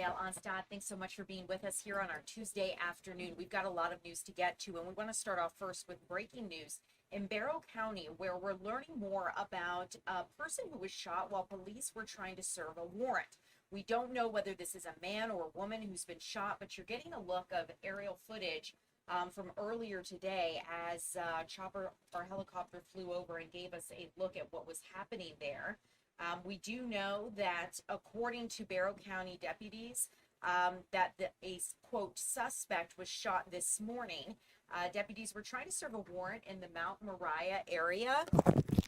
Gail Onstad. Thanks so much for being with us here on our Tuesday afternoon. We've got a lot of news to get to, and we want to start off first with breaking news in Barrow County, where we're learning more about a person who was shot while police were trying to serve a warrant. We don't know whether this is a man or a woman who's been shot, but you're getting a look of aerial footage from earlier today as chopper or helicopter flew over and gave us a look at what was happening there. We do know that according to Barrow County deputies, that a quote suspect was shot this morning. Deputies were trying to serve a warrant in the Mount Moriah area,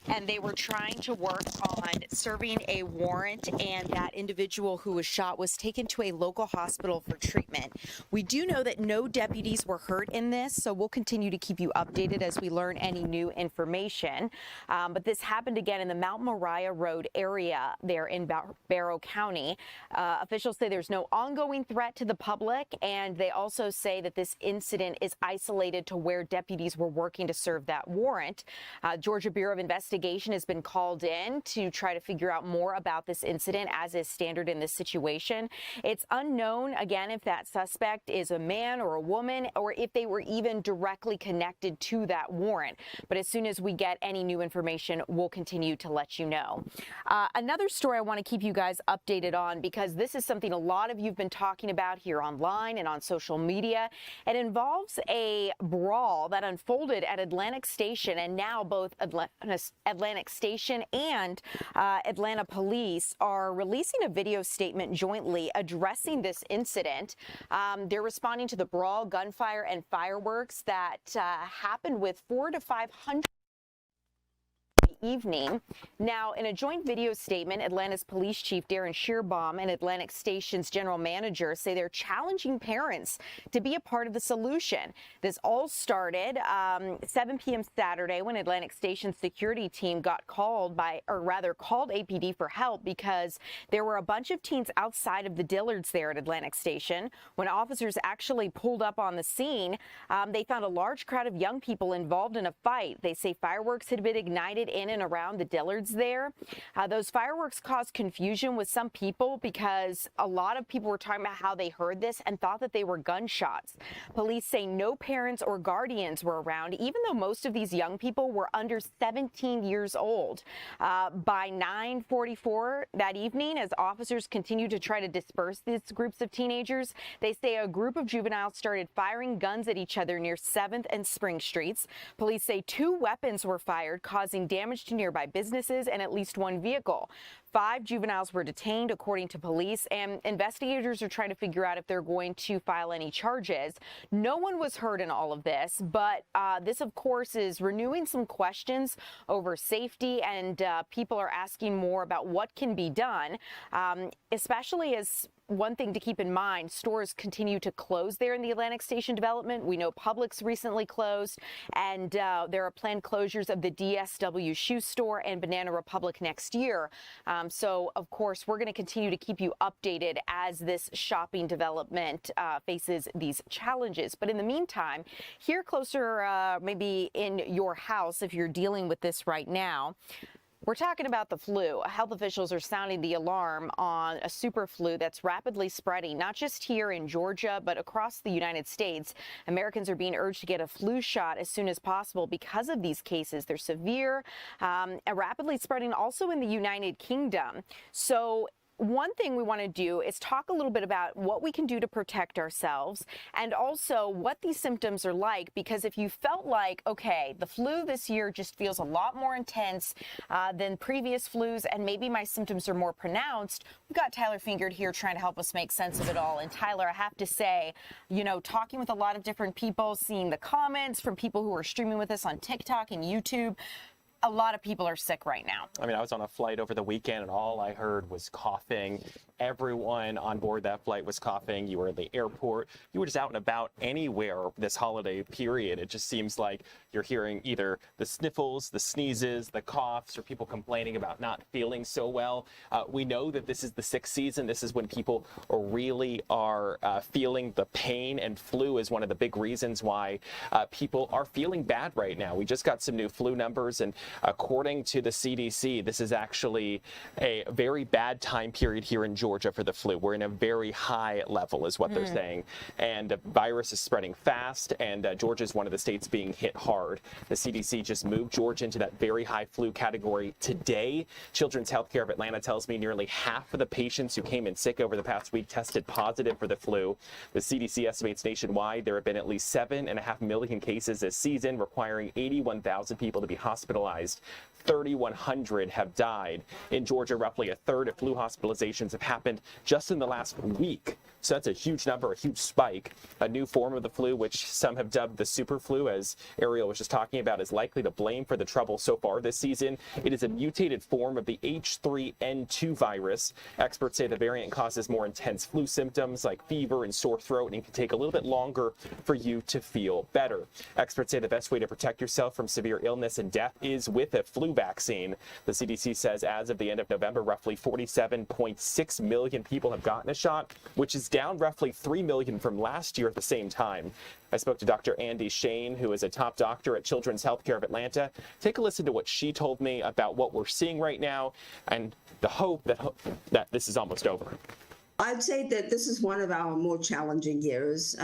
and they were trying to work on serving a warrant, and that individual who was shot was taken to a local hospital for treatment. We do know that no deputies were hurt in this, so we'll continue to keep you updated as we learn any new information. But this happened again in the Mount Moriah Road area there in Barrow County. Officials say there's no ongoing threat to the public, and they also say that this incident is isolated to where deputies were working to serve that warrant. Georgia Bureau of Investigation has been called in to try to figure out more about this incident, as is standard in this situation. It's unknown, again, if that suspect is a man or a woman, or if they were even directly connected to that warrant. But as soon as we get any new information, we'll continue to let you know. Another story I want to keep you guys updated on, because this is something a lot of you have been talking about here online and on social media. It involves a brawl that unfolded at Atlantic Station, and now both Atlantic Station and Atlanta police are releasing a video statement jointly addressing this incident. They're responding to the brawl, gunfire, and fireworks that happened with 400 to 500 evening. Now, in a joint video statement, Atlanta's police chief Darren Shearbaum and Atlantic Station's general manager say they're challenging parents to be a part of the solution. This all started 7 p.m. Saturday when Atlantic Station's security team got called called APD for help, because there were a bunch of teens outside of the Dillards there at Atlantic Station. When officers actually pulled up on the scene, they found a large crowd of young people involved in a fight. They say fireworks had been ignited in and around the Dillards there. Those fireworks caused confusion with some people, because a lot of people were talking about how they heard this and thought that they were gunshots. Police say no parents or guardians were around, even though most of these young people were under 17 years old. By 9:44 that evening, as officers continued to try to disperse these groups of teenagers, they say a group of juveniles started firing guns at each other near 7th and Spring Streets. Police say 2 weapons were fired, causing damage to nearby businesses and at least 1 vehicle. 5 juveniles were detained, according to police, and investigators are trying to figure out if they're going to file any charges. No one was hurt in all of this, but this, of course, is renewing some questions over safety, and people are asking more about what can be done, especially as one thing to keep in mind, stores continue to close there in the Atlantic Station development. We know Publix recently closed, and there are planned closures of the DSW shoe store and Banana Republic next year. So, of course, we're going to continue to keep you updated as this shopping development faces these challenges. But in the meantime, here closer, maybe in your house, if you're dealing with this right now, we're talking about the flu. Health officials are sounding the alarm on a super flu that's rapidly spreading, not just here in Georgia, but across the United States. Americans are being urged to get a flu shot as soon as possible because of these cases. They're severe and rapidly spreading also in the United Kingdom. So one thing we want to do is talk a little bit about what we can do to protect ourselves, and also what these symptoms are like, because if you felt like, okay, the flu this year just feels a lot more intense than previous flus, and maybe my symptoms are more pronounced, we've got Tyler Fingered here trying to help us make sense of it all. And Tyler, I have to say, you know, talking with a lot of different people, seeing the comments from people who are streaming with us on TikTok and YouTube, a lot of people are sick right now. I mean, I was on a flight over the weekend and all I heard was coughing. Everyone on board that flight was coughing. You were at the airport. You were just out and about anywhere this holiday period. It just seems like you're hearing either the sniffles, the sneezes, the coughs, or people complaining about not feeling so well. We know that this is the sick season. This is when people really are feeling the pain, and flu is one of the big reasons why people are feeling bad right now. We just got some new flu numbers, and According to the CDC, this is actually a very bad time period here in Georgia for the flu. We're in a very high level is what they're saying. And the virus is spreading fast, and Georgia is one of the states being hit hard. The CDC just moved Georgia into that very high flu category today. Children's Healthcare of Atlanta tells me nearly half of the patients who came in sick over the past week tested positive for the flu. The CDC estimates nationwide there have been at least 7.5 million cases this season, requiring 81,000 people to be hospitalized. 3,100 have died. In Georgia, roughly a third of flu hospitalizations have happened just in the last week. So that's a huge number, a huge spike. A new form of the flu, which some have dubbed the super flu, as Ariel was just talking about, is likely to blame for the trouble so far this season. It is a mutated form of the H3N2 virus. Experts say the variant causes more intense flu symptoms like fever and sore throat, and can take a little bit longer for you to feel better. Experts say the best way to protect yourself from severe illness and death is with a flu vaccine. The CDC says as of the end of November, roughly 47.6 million people have gotten a shot, which is down roughly 3 million from last year at the same time. I spoke to Dr. Andy Shane, who is a top doctor at Children's Healthcare of Atlanta. Take a listen to what she told me about what we're seeing right now and the hope that this is almost over. I'd say that this is one of our more challenging years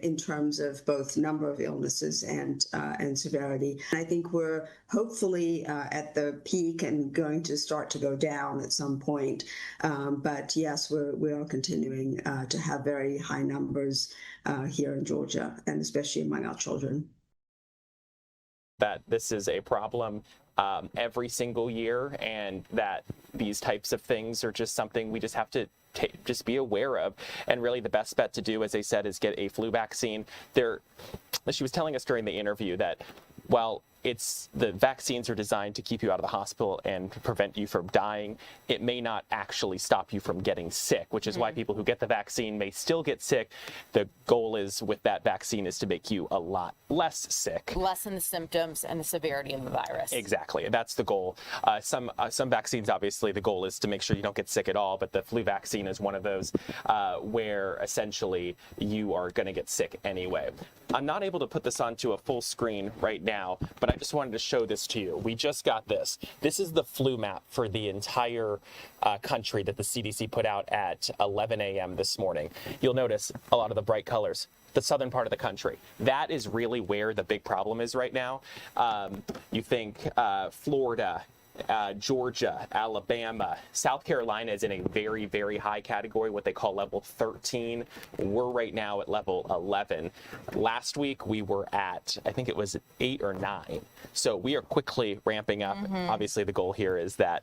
in terms of both number of illnesses and severity. I think we're hopefully at the peak and going to start to go down at some point. But yes, we are continuing to have very high numbers here in Georgia, and especially among our children. That this is a problem every single year, and that these types of things are just something we just have to just be aware of. And really the best bet to do, as I said, is get a flu vaccine. She was telling us during the interview that while the vaccines are designed to keep you out of the hospital and prevent you from dying, it may not actually stop you from getting sick, which is why people who get the vaccine may still get sick. The goal is with that vaccine is to make you a lot less sick. Lessen the symptoms and the severity of the virus. Exactly. That's the goal. Some vaccines, obviously, the goal is to make sure you don't get sick at all, but the flu vaccine is one of those where essentially you are going to get sick anyway. I'm not able to put this onto a full screen right now, but I just wanted to show this to you. We just got this. This is the flu map for the entire country that the CDC put out at 11 a.m. this morning. You'll notice a lot of the bright colors. The southern part of the country. That is really where the big problem is right now. You think Florida, Georgia, Alabama, South Carolina is in a very, very high category, what they call level 13. We're right now at level 11. Last week we were at, I think it was 8 or 9. So we are quickly ramping up. Obviously the goal here is that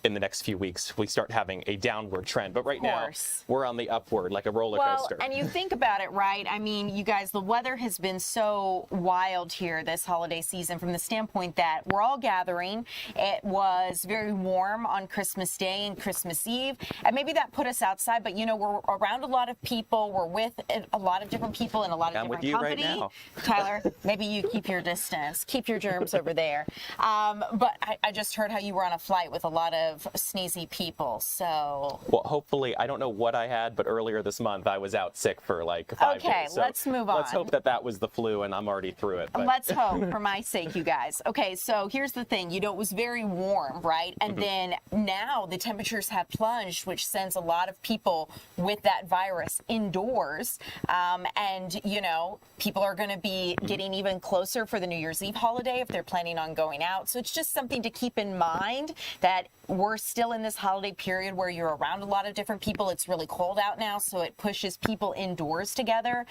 in the next few weeks we start having a downward trend, but right now we're on the upward like a roller coaster. And you think about it, right? I mean, you guys, the weather has been so wild here this holiday season from the standpoint that we're all gathering. It was very warm on Christmas Day and Christmas Eve, and maybe that put us outside, but you know, we're around a lot of people, we're with a lot of different people in a lot of different company. Right now. Tyler, maybe you keep your distance, keep your germs over there. But I just heard how you were on a flight with a lot of sneezy people, so. Well, hopefully, I don't know what I had, but earlier this month I was out sick for like 5 days. Okay, So let's move on. Let's hope that was the flu and I'm already through it. But. Let's hope, for my sake, you guys. Okay, so here's the thing. You know, it was very warm, right? And then now the temperatures have plunged, which sends a lot of people with that virus indoors. And, you know, people are going to be getting even closer for the New Year's Eve holiday if they're planning on going out. So it's just something to keep in mind that we're still in this holiday period where you're around a lot of different people. It's really cold out now, so it pushes people indoors together.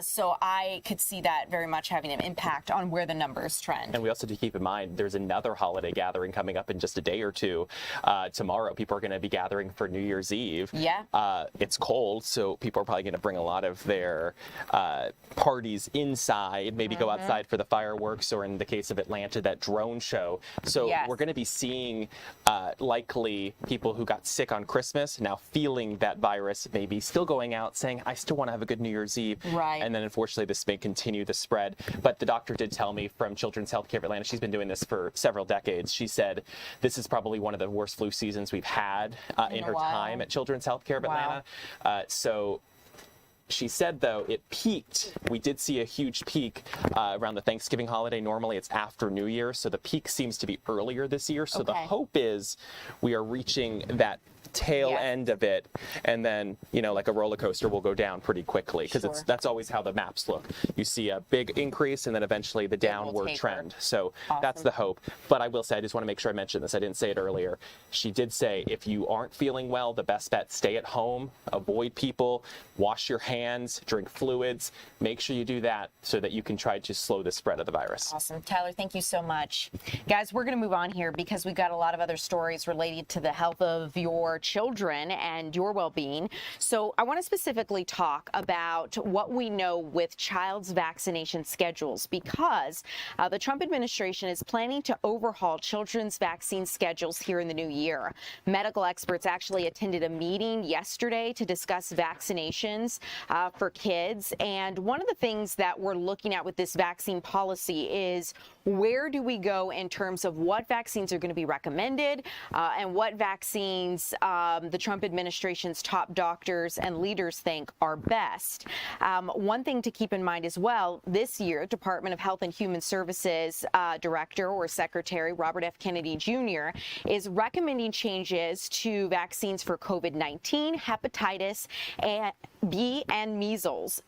So I could see that very much having an impact on where the numbers trend. And we also have to keep in mind there's another holiday gathering coming up in just a day or two. Tomorrow, people are going to be gathering for New Year's Eve. Yeah. It's cold, so people are probably going to bring a lot of their parties inside, maybe go outside for the fireworks, or in the case of Atlanta, that drone show. So we're going to be seeing likely people who got sick on Christmas now feeling that virus, maybe still going out saying, I still want to have a good New Year's Eve. Right. And then unfortunately this may continue to spread. But the doctor did tell me from Children's Healthcare of Atlanta, she's been doing this for several decades. She said this is probably one of the worst flu seasons we've had in her time at Children's Healthcare of Atlanta. So She said, though, it peaked. We did see a huge peak around the Thanksgiving holiday. Normally it's after New Year, so the peak seems to be earlier this year. So the hope is we are reaching that tail end of it, and then, you know, like a roller coaster will go down pretty quickly, because that's always how the maps look. You see a big increase and then eventually the downward trend. So that's the hope. But I will say, I just want to make sure I mention this. I didn't say it earlier. She did say if you aren't feeling well, the best bet, stay at home, avoid people, wash your hands, drink fluids. Make sure you do that so that you can try to slow the spread of the virus. Awesome. Tyler, thank you so much. Guys, we're going to move on here because we've got a lot of other stories related to the health of your children and your well-being. So I want to specifically talk about what we know with child's vaccination schedules, because the Trump administration is planning to overhaul children's vaccine schedules here in the new year. Medical experts actually attended a meeting yesterday to discuss vaccinations for kids. And one of the things that we're looking at with this vaccine policy is where do we go in terms of what vaccines are going to be recommended and what vaccines the Trump administration's top doctors and leaders think are best. One thing to keep in mind as well, this year, Department of Health and Human Services Director or Secretary Robert F. Kennedy Jr. is recommending changes to vaccines for COVID-19, hepatitis B, and measles.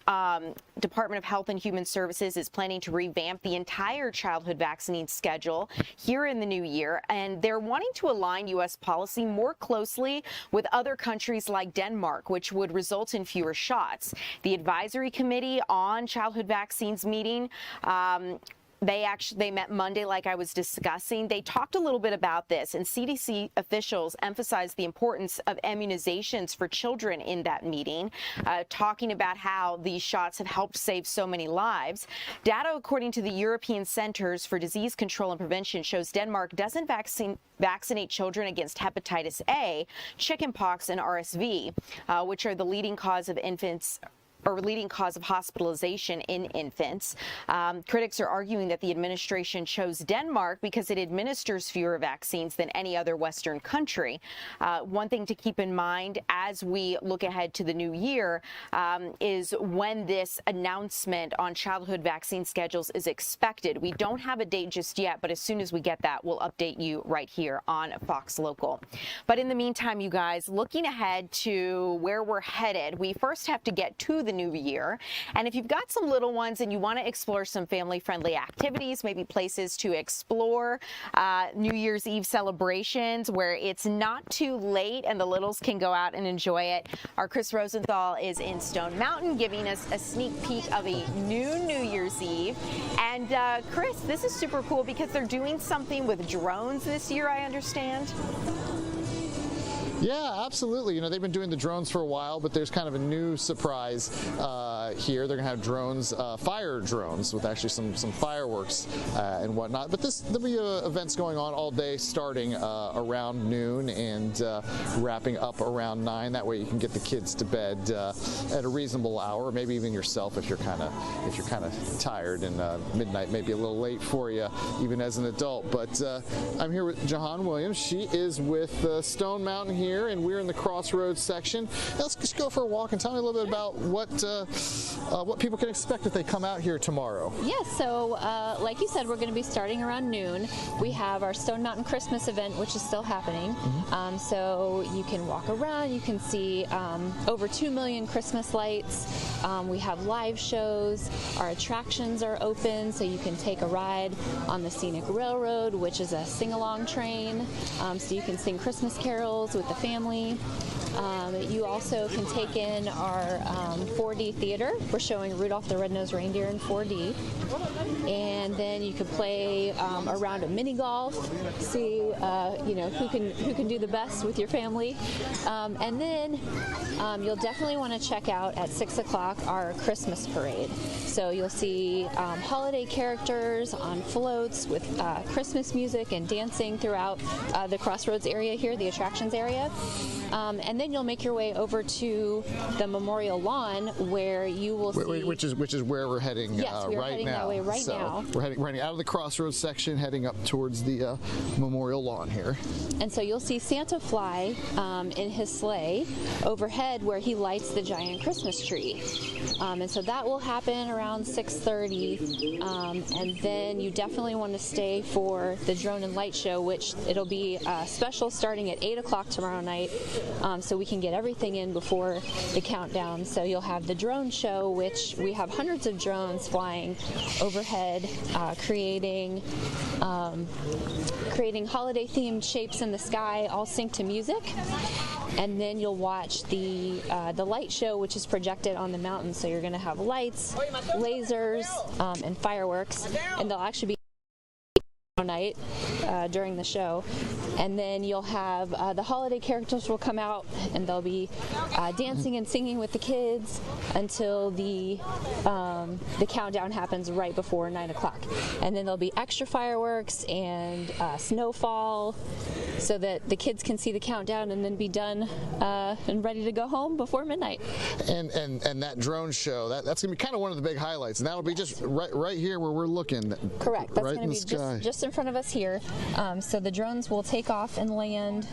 Department of Health and Human Services is planning to revamp the entire childhood vaccine schedule here in the new year, and they're wanting to align U.S. policy more closely with other countries like Denmark, which would result in fewer shots. The Advisory Committee on Childhood Vaccines meeting, they met Monday, like I was discussing. They talked a little bit about this, and CDC officials emphasized the importance of immunizations for children in that meeting, talking about how these shots have helped save so many lives. Data, according to the European Centers for Disease Control and Prevention, shows Denmark doesn't vaccinate children against hepatitis A, chickenpox, and RSV, which are the leading cause of hospitalization in infants. Critics are arguing that the administration chose Denmark because it administers fewer vaccines than any other Western country. One thing to keep in mind as we look ahead to the new year is when this announcement on childhood vaccine schedules is expected. We don't have a date just yet, but as soon as we get that, we'll update you right here on Fox Local. But in the meantime, you guys, looking ahead to where we're headed, we first have to get to the new year. And if you've got some little ones and you want to explore some family-friendly activities, maybe places to explore New Year's Eve celebrations where it's not too late and the littles can go out and enjoy it, our Chris Rosenthal is in Stone Mountain giving us a sneak peek of a new New Year's Eve. And Chris, this is super cool because they're doing something with drones this year, I understand. Yeah, absolutely. You know, they've been doing the drones for a while, but there's kind of a new surprise here. They're going to have drones, fire drones, with actually some fireworks and whatnot. But there'll be events going on all day, starting around noon and wrapping up around 9. That way, you can get the kids to bed at a reasonable hour, or maybe even yourself if you're kind of tired and midnight may be a little late for you, even as an adult. But I'm here with Jahan Williams. She is with Stone Mountain here, and we're in the Crossroads section. Now let's just go for a walk and tell me a little bit about what people can expect if they come out here tomorrow. Yes, so like you said, we're going to be starting around noon. We have our Stone Mountain Christmas event, which is still happening. So you can walk around, you can see over 2 million Christmas lights. We have live shows. Our attractions are open, so you can take a ride on the Scenic Railroad, which is a sing-along train. So you can sing Christmas carols with the family. You also can take in our 4D theater. We're showing Rudolph the Red-Nosed Reindeer in 4D. And then you can play around a mini golf, see who can do the best with your family. And then you'll definitely want to check out at 6 o'clock our Christmas parade. So you'll see holiday characters on floats with Christmas music and dancing throughout the Crossroads area here, the attractions area. And then you'll make your way over to the Memorial Lawn, where you will see. Which is where we're heading yes, we are right heading now. that way right so now. We're heading out of the crossroads section, heading up towards the memorial lawn here. And so you'll see Santa fly in his sleigh overhead where he lights the giant Christmas tree. And so that will happen around 6:30. And then you definitely want to stay for the drone and light show, which it'll be special starting at 8 o'clock tomorrow night, so we can get everything in before the countdown. So you'll have the drone show, which we have hundreds of drones flying overhead, creating holiday-themed shapes in the sky, all synced to music. And then you'll watch the light show, which is projected on the mountain. So you're going to have lights, lasers, and fireworks, and they'll actually be night during the show. And then you'll have the holiday characters will come out, and they'll be dancing and singing with the kids until the countdown happens right before 9 o'clock. And then there'll be extra fireworks and snowfall so that the kids can see the countdown and then be done and ready to go home before midnight. And that drone show, that's gonna be kind of one of the big highlights, and that'll be just right here where we're looking. Correct. That's right going to be just in front of us here. So the drones will take off and land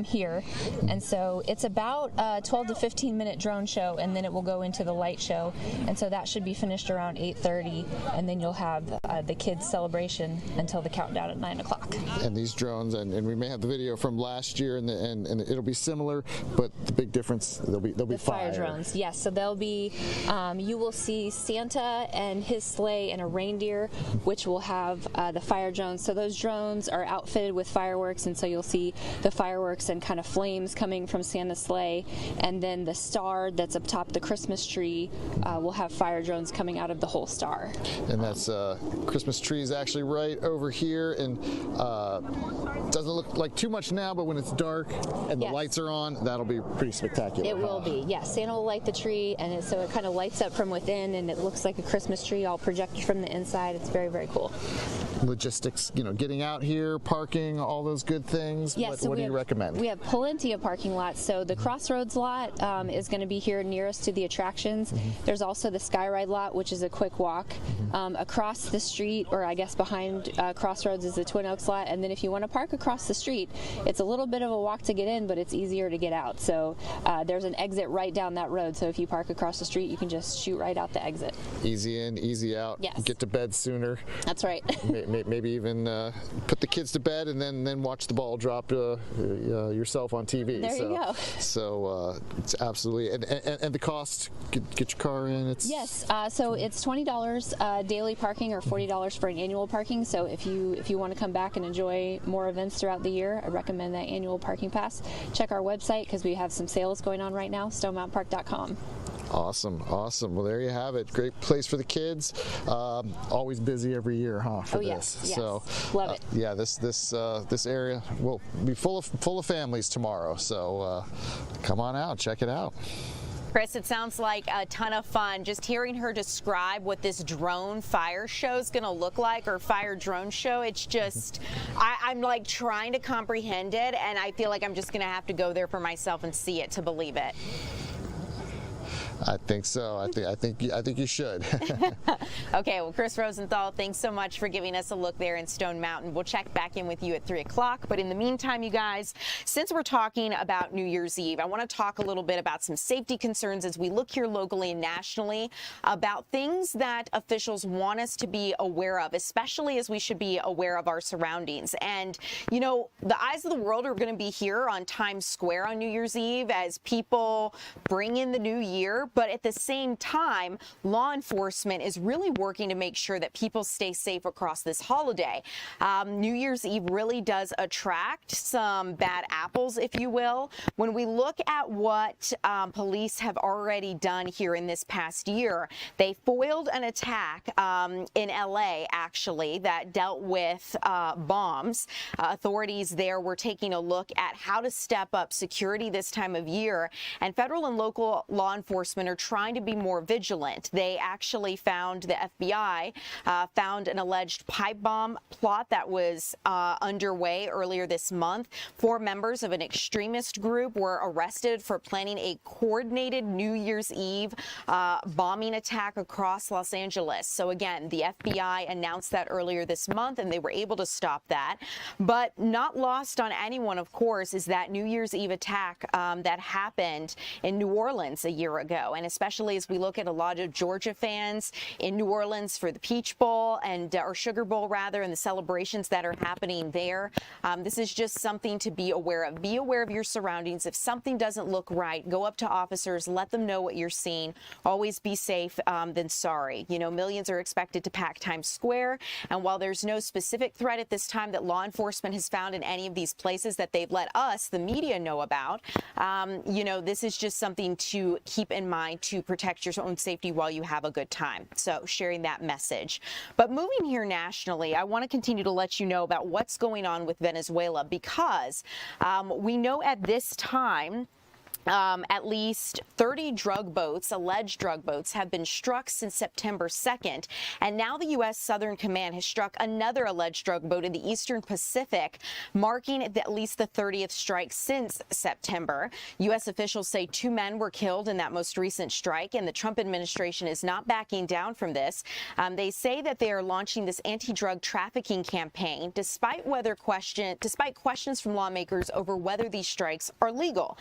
here. And so it's about a 12 to 15 minute drone show, and then it will go into the light show. And so that should be finished around 8:30, and then you'll have the kids' celebration until the countdown at 9 o'clock. And these drones, and we may have the video from last year, and it'll be similar, but the big difference, they'll be fire drones. Yes, so they'll be, you will see Santa and his sleigh and a reindeer, which will have the fire drones. So those drones are outfitted with fireworks, and so you'll see the fireworks and kind of flames coming from Santa's sleigh, and then the star that's up top the Christmas tree will have fire drones coming out of the whole star. And that's Christmas tree is actually right over here, and doesn't look like too much now, but when it's dark and the lights are on, that'll be pretty spectacular. It will be, yes. Santa will light the tree, and so it kind of lights up from within, and it looks like a Christmas tree all projected from the inside. It's very, very cool. Logistics, getting out here, parking, all those good things. Yes, What do you recommend? We have plenty of parking lots. So the Crossroads lot is going to be here nearest to the attractions. There's also the Skyride lot, which is a quick walk. Across the street, or I guess behind Crossroads, is the Twin Oaks lot. And then if you want to park across the street, it's a little bit of a walk to get in, but it's easier to get out. So there's an exit right down that road. So if you park across the street, you can just shoot right out the exit. Easy in, easy out. Yes. Get to bed sooner. That's right. Maybe even put the kids to bed and then watch the ball drop yourself on TV. There you go. So it's absolutely, and the cost, get your car in. It's yes. So it's $20 daily parking or $40 for an annual parking. So if you want to come back and enjoy more events throughout the year, I recommend that annual parking pass. Check our website because we have some sales going on right now, stonemountainpark.com. Awesome. Well, there you have it. Great place for the kids. Always busy every year, huh? For yes. this. So love it. Yeah, this area will be full of families tomorrow. So come on out, check it out. Chris, it sounds like a ton of fun. Just hearing her describe what this drone fire show is going to look like, or fire drone show, it's just, I'm like trying to comprehend it, and I feel like I'm just going to have to go there for myself and see it to believe it. I think so. I think you should. Okay, well, Chris Rosenthal, thanks so much for giving us a look there in Stone Mountain. We'll check back in with you at 3 o'clock. But in the meantime, you guys, since we're talking about New Year's Eve, I want to talk a little bit about some safety concerns as we look here locally and nationally about things that officials want us to be aware of, especially as we should be aware of our surroundings. And, the eyes of the world are going to be here on Times Square on New Year's Eve as people bring in the new year. But at the same time, law enforcement is really working to make sure that people stay safe across this holiday. New Year's Eve really does attract some bad apples, if you will. When we look at what police have already done here in this past year, they foiled an attack in LA, actually, that dealt with bombs. Authorities there were taking a look at how to step up security this time of year, and federal and local law enforcement enforcement are trying to be more vigilant. They actually found, the FBI found an alleged pipe bomb plot that was underway earlier this month. 4 members of an extremist group were arrested for planning a coordinated New Year's Eve bombing attack across Los Angeles. So again, the FBI announced that earlier this month, and they were able to stop that. But not lost on anyone, of course, is that New Year's Eve attack that happened in New Orleans a year ago. And especially as we look at a lot of Georgia fans in New Orleans for the Peach Bowl or Sugar Bowl rather, and the celebrations that are happening there. This is just something to be aware of. Be aware of your surroundings. If something doesn't look right, go up to officers, let them know what you're seeing. Always be safe than sorry. You know, millions are expected to pack Times Square. And while there's no specific threat at this time that law enforcement has found in any of these places that they've let us, the media, know about, you know, this is just something to keep in mind to protect your own safety while you have a good time. So sharing that message. But moving here nationally, I want to continue to let you know about what's going on with Venezuela, because we know at this time at least 30 drug boats, alleged drug boats, have been struck since September 2nd. And now the U.S. Southern Command has struck another alleged drug boat in the Eastern Pacific, marking at least the 30th strike since September. U.S. officials say 2 men were killed in that most recent strike, and the Trump administration is not backing down from this. They say that they are launching this anti-drug trafficking campaign despite questions from lawmakers over whether these strikes are legal.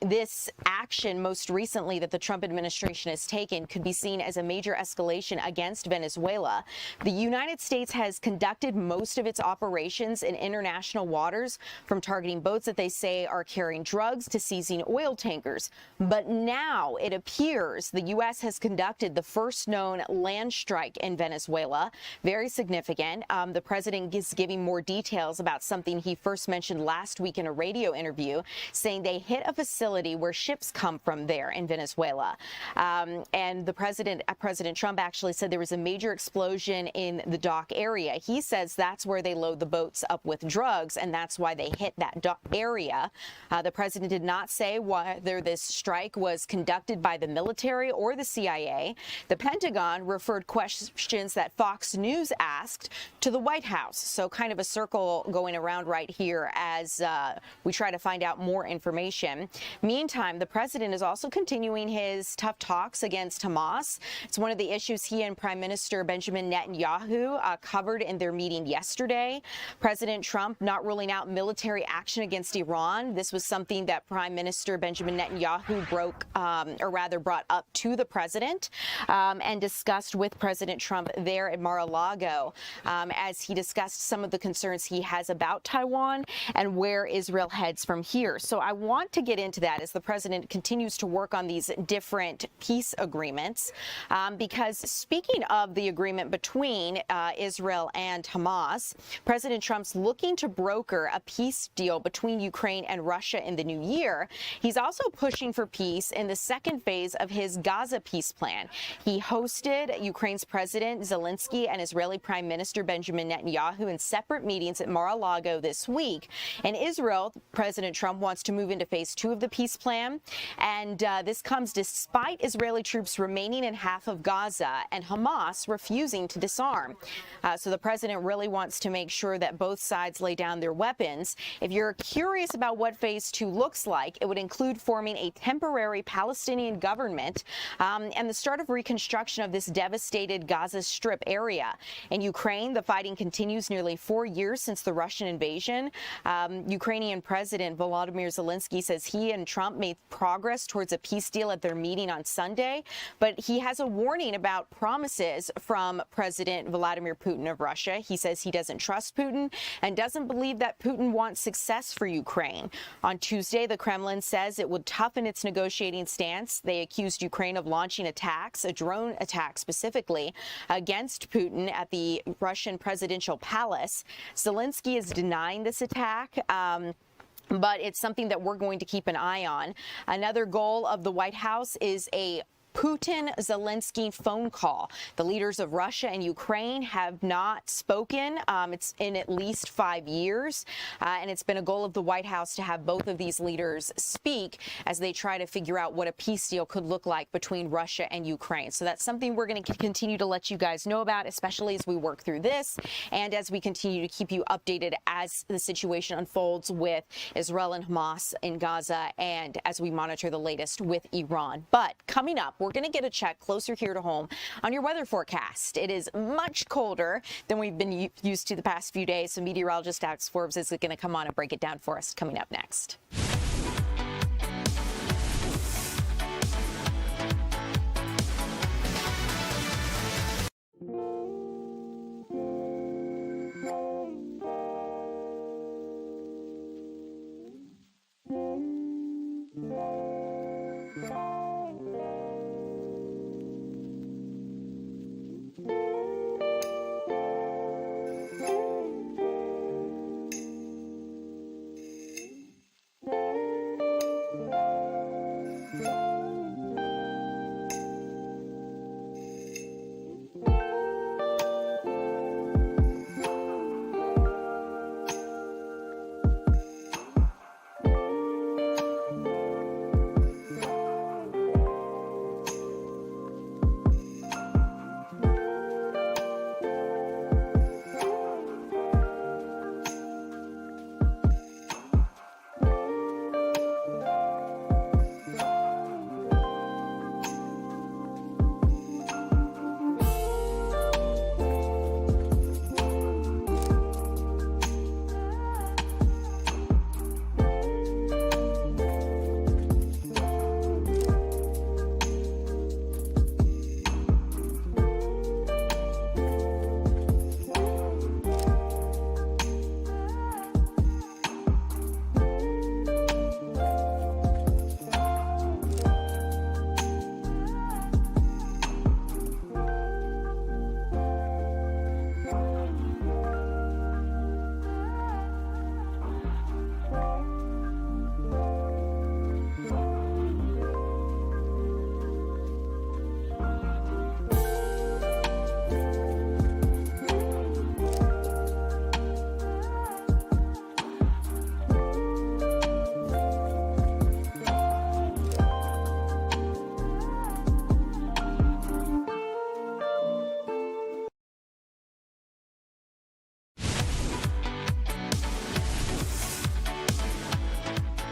This action, most recently, that the Trump administration has taken could be seen as a major escalation against Venezuela. The United States has conducted most of its operations in international waters, from targeting boats that they say are carrying drugs to seizing oil tankers. But now it appears the U.S. has conducted the first known land strike in Venezuela. Very significant. The president is giving more details about something he first mentioned last week in a radio interview, saying they hit a facility where ships come from there in Venezuela. And the President Trump actually said there was a major explosion in the dock area. He says that's where they load the boats up with drugs, and that's why they hit that dock area. The president did not say whether this strike was conducted by the military or the CIA. The Pentagon referred questions that Fox News asked to the White House. So kind of a circle going around right here as we try to find out more information. Meantime, the president is also continuing his tough talks against Hamas. It's one of the issues he and Prime Minister Benjamin Netanyahu covered in their meeting yesterday. President Trump not ruling out military action against Iran. This was something that Prime Minister Benjamin Netanyahu brought up to the president and discussed with President Trump there at Mar-a-Lago as he discussed some of the concerns he has about Taiwan and where Israel heads from here. So I want to get into that as the president continues to work on these different peace agreements, because speaking of the agreement between Israel and Hamas, President Trump's looking to broker a peace deal between Ukraine and Russia in the new year. He's also pushing for peace in the second phase of his Gaza peace plan. He hosted Ukraine's President Zelensky and Israeli Prime Minister Benjamin Netanyahu in separate meetings at Mar-a-Lago this week. In Israel, President Trump wants to move into phase 2 of the peace plan, and this comes despite Israeli troops remaining in half of Gaza and Hamas refusing to disarm. So the president really wants to make sure that both sides lay down their weapons. If you're curious about what phase 2 looks like, it would include forming a temporary Palestinian government and the start of reconstruction of this devastated Gaza Strip area. In Ukraine, the fighting continues nearly 4 years since the Russian invasion. Ukrainian President Volodymyr Zelensky says he and Trump made progress towards a peace deal at their meeting on Sunday, but he has a warning about promises from President Vladimir Putin of Russia. He says he doesn't trust Putin and doesn't believe that Putin wants success for Ukraine. On Tuesday, the Kremlin says it would toughen its negotiating stance. They accused Ukraine of launching attacks, a drone attack specifically, against Putin at the Russian presidential palace. Zelensky is denying this attack. But it's something that we're going to keep an eye on. Another goal of the White House is a Putin-Zelensky phone call. The leaders of Russia and Ukraine have not spoken. It's in at least 5 years, and it's been a goal of the White House to have both of these leaders speak as they try to figure out what a peace deal could look like between Russia and Ukraine. So that's something we're going to continue to let you guys know about, especially as we work through this and as we continue to keep you updated as the situation unfolds with Israel and Hamas in Gaza and as we monitor the latest with Iran. But coming up, we're going to get a check closer here to home on your weather forecast. It is much colder than we've been used to the past few days. So meteorologist Alex Forbes is going to come on and break it down for us coming up next.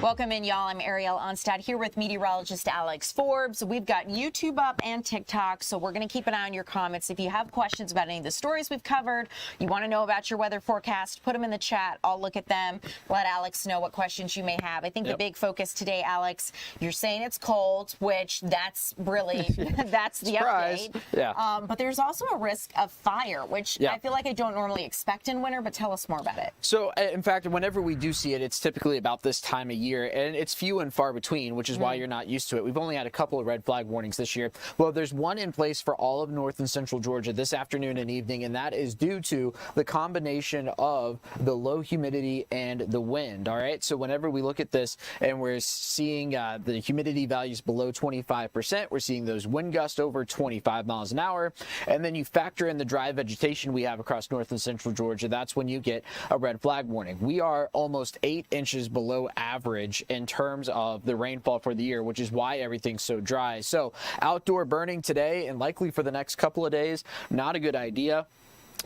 Welcome in, y'all. I'm Ariel Onstad here with meteorologist Alex Forbes. We've got YouTube up and TikTok, so we're going to keep an eye on your comments. If you have questions about any of the stories we've covered, you want to know about your weather forecast, put them in the chat. I'll look at them. Let Alex know what questions you may have. I think the big focus today, Alex, you're saying it's cold, which that's really, that's the Surprise. update. Yeah. But there's also a risk of fire, which I feel like I don't normally expect in winter, but tell us more about it. So, in fact, whenever we do see it, it's typically about this time of year, and it's few and far between, which is why you're not used to it. We've only had a couple of red flag warnings this year. Well, there's one in place for all of north and central Georgia this afternoon and evening, and that is due to the combination of the low humidity and the wind. All right. So whenever we look at this and we're seeing the humidity values below 25%, we're seeing those wind gusts over 25 miles an hour. And then you factor in the dry vegetation we have across north and central Georgia. That's when you get a red flag warning. We are almost 8 inches below average in terms of the rainfall for the year, which is why everything's so dry. So outdoor burning today and likely for the next couple of days, not a good idea.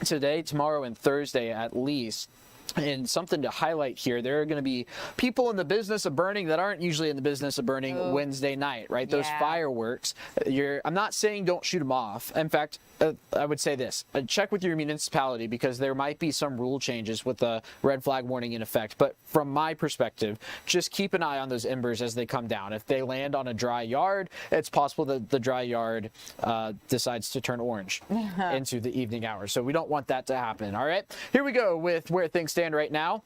Today, tomorrow, and Thursday at least. And something to highlight here, there are going to be people in the business of burning that aren't usually in the business of burning Wednesday night, right? Those fireworks. I'm not saying don't shoot them off. In fact, I would say this. Check with your municipality because there might be some rule changes with the red flag warning in effect. But from my perspective, just keep an eye on those embers as they come down. If they land on a dry yard, it's possible that the dry yard decides to turn orange into the evening hours. So we don't want that to happen, all right? Here we go with where things stand right now.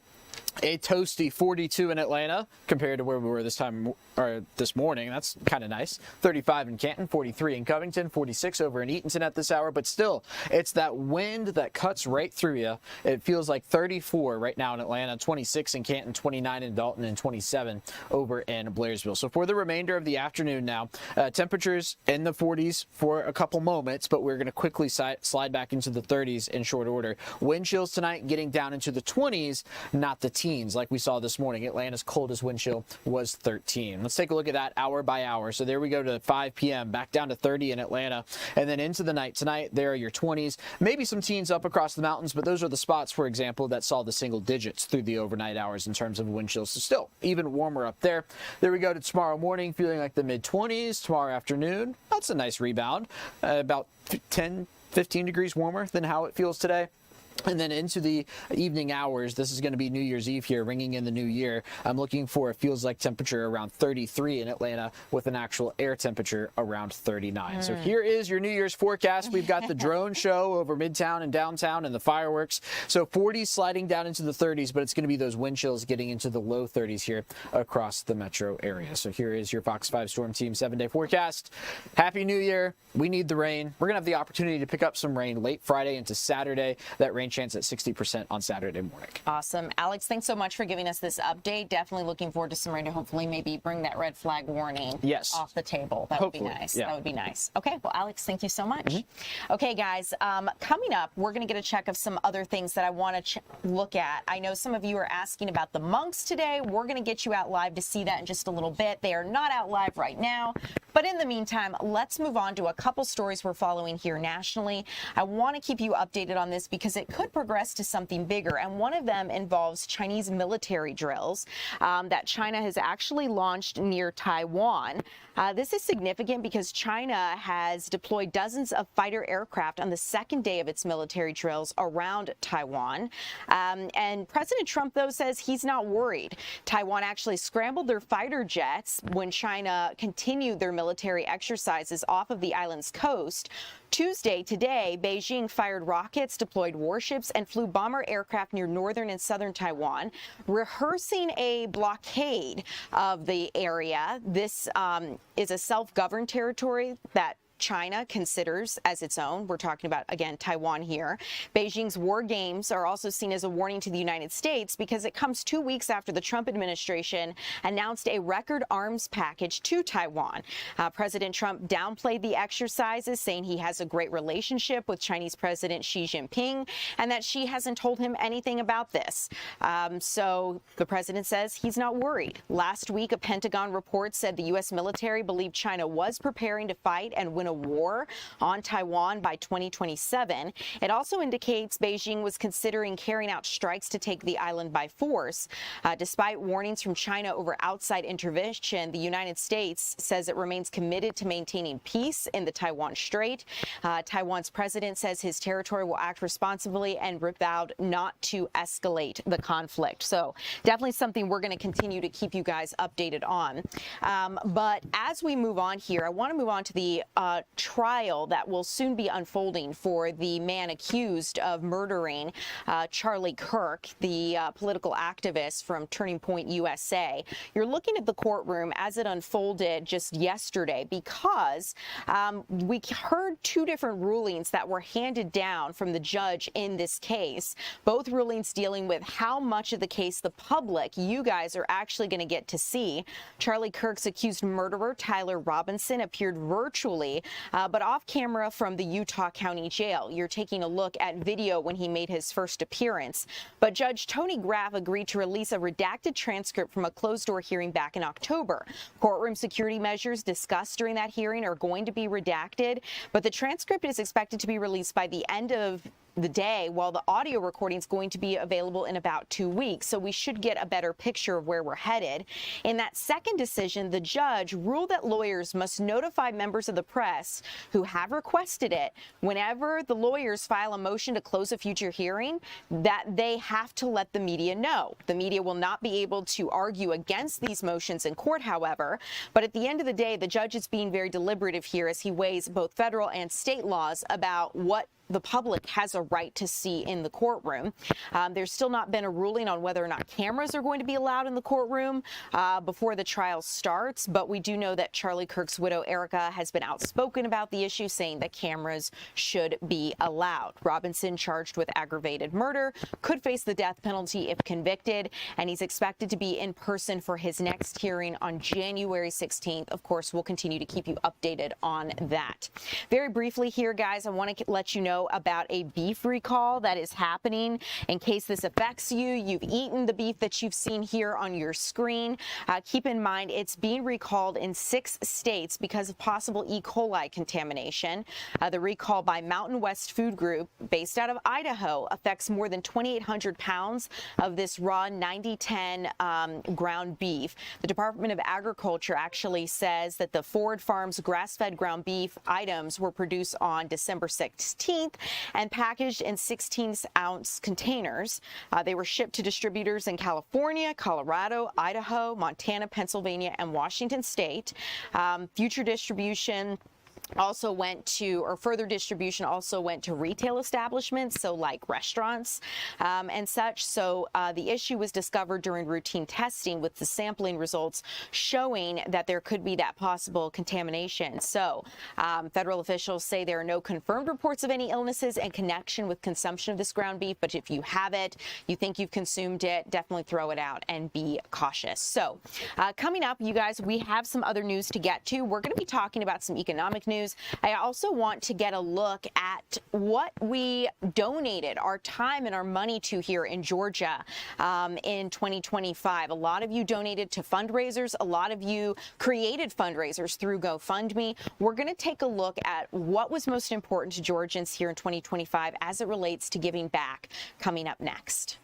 A toasty 42 in Atlanta compared to where we were this morning. That's kind of nice. 35 in Canton, 43 in Covington, 46 over in Eatonton at this hour. But still, it's that wind that cuts right through you. It feels like 34 right now in Atlanta, 26 in Canton, 29 in Dalton, and 27 over in Blairsville. So for the remainder of the afternoon now, temperatures in the 40s for a couple moments, but we're going to quickly slide back into the 30s in short order. Wind chills tonight getting down into the 20s, not the teens like we saw this morning. Atlanta's coldest wind chill was 13. Let's take a look at that hour by hour. So there we go to 5 p.m. back down to 30 in Atlanta, and then into the night. Tonight there are your 20s, maybe some teens up across the mountains, but those are the spots, for example, that saw the single digits through the overnight hours in terms of wind chills. So still even warmer up there. There we go to tomorrow morning, feeling like the mid-20s. Tomorrow afternoon, that's a nice rebound, about 10, 15 degrees warmer than how it feels today. And then into the evening hours, this is going to be New Year's Eve here, ringing in the new year. I'm looking for, it feels like temperature around 33 in Atlanta with an actual air temperature around 39. So here is your New Year's forecast. We've got the drone show over Midtown and downtown and the fireworks. So 40s sliding down into the 30s, but it's going to be those wind chills getting into the low 30s here across the metro area. So here is your Fox 5 Storm Team 7-day forecast. Happy New Year. We need the rain. We're going to have the opportunity to pick up some rain late Friday into Saturday. That rain chance at 60% on Saturday morning. Awesome. Alex, thanks so much for giving us this update. Definitely looking forward to some rain to hopefully maybe bring that red flag warning off the table. That would be nice. Yeah. That would be nice. Okay. Well, Alex, thank you so much. Okay, guys, coming up, we're going to get a check of some other things that I want to look at. I know some of you are asking about the monks today. We're going to get you out live to see that in just a little bit. They are not out live right now. But in the meantime, let's move on to a couple stories we're following here nationally. I want to keep you updated on this because it could progress to something bigger. And one of them involves Chinese military drills that China has actually launched near Taiwan. This is significant because China has deployed dozens of fighter aircraft on the second day of its military drills around Taiwan. And President Trump, though, says he's not worried. Taiwan actually scrambled their fighter jets when China continued their military exercises off of the island's coast. Tuesday, today, Beijing fired rockets, deployed warships, and flew bomber aircraft near northern and southern Taiwan, rehearsing a blockade of the area. This is a self-governed territory that China considers as its own. We're talking about, again, Taiwan here. Beijing's war games are also seen as a warning to the United States because it comes 2 weeks after the Trump administration announced a record arms package to Taiwan. President Trump downplayed the exercises, saying he has a great relationship with Chinese President Xi Jinping and that Xi hasn't told him anything about this. So the president says he's not worried. Last week, a Pentagon report said the U.S. military believed China was preparing to fight and win a war on Taiwan by 2027. It also indicates Beijing was considering carrying out strikes to take the island by force. Despite warnings from China over outside intervention, the United States says it remains committed to maintaining peace in the Taiwan Strait. Taiwan's president says his territory will act responsibly and vowed not to escalate the conflict. So definitely something we're going to continue to keep you guys updated on. But as we move on here, I want to move on to the trial that will soon be unfolding for the man accused of murdering Charlie Kirk, the political activist from Turning Point USA. You're looking at the courtroom as it unfolded just yesterday because we heard two different rulings that were handed down from the judge in this case, both rulings dealing with how much of the case the public, you guys, are actually going to get to see. Charlie Kirk's accused murderer, Tyler Robinson, appeared virtually but off camera from the Utah County Jail. You're taking a look at video when he made his first appearance. But Judge Tony Graff agreed to release a redacted transcript from a closed-door hearing back in October. Courtroom security measures discussed during that hearing are going to be redacted, but the transcript is expected to be released by the end of the day, while the audio recording is going to be available in about 2 weeks. So we should get a better picture of where we're headed. In that second decision, the judge ruled that lawyers must notify members of the press who have requested it whenever the lawyers file a motion to close a future hearing, that they have to let the media know. The media will not be able to argue against these motions in court, however. But at the end of the day, the judge is being very deliberative here as he weighs both federal and state laws about what the public has a right to see in the courtroom. There's still not been a ruling on whether or not cameras are going to be allowed in the courtroom before the trial starts, but we do know that Charlie Kirk's widow, Erica, has been outspoken about the issue, saying that cameras should be allowed. Robinson, charged with aggravated murder, could face the death penalty if convicted, and he's expected to be in person for his next hearing on January 16th. Of course, we'll continue to keep you updated on that. Very briefly here, guys, I want to let you know about a beef recall that is happening. In case this affects you, you've eaten the beef that you've seen here on your screen. Keep in mind, it's being recalled in 6 states because of possible E. coli contamination. The recall by Mountain West Food Group, based out of Idaho, affects more than 2,800 pounds of this raw 9010 ground beef. The Department of Agriculture actually says that the Ford Farms grass-fed ground beef items were produced on December 16th and packaged in 16-ounce containers. They were shipped to distributors in California, Colorado, Idaho, Montana, Pennsylvania, and Washington State. Future distribution also went to, or further distribution also went to retail establishments, so like restaurants and such. So the issue was discovered during routine testing, with the sampling results showing that there could be that possible contamination. So federal officials say there are no confirmed reports of any illnesses in connection with consumption of this ground beef, but if you have it, you think you've consumed it, definitely throw it out and be cautious. So coming up, you guys, we have some other news to get to. We're going to be talking about some economic news. I also want to get a look at what we donated our time and our money to here in Georgia in 2025. A lot of you donated to fundraisers. A lot of you created fundraisers through GoFundMe. We're going to take a look at what was most important to Georgians here in 2025 as it relates to giving back, coming up next.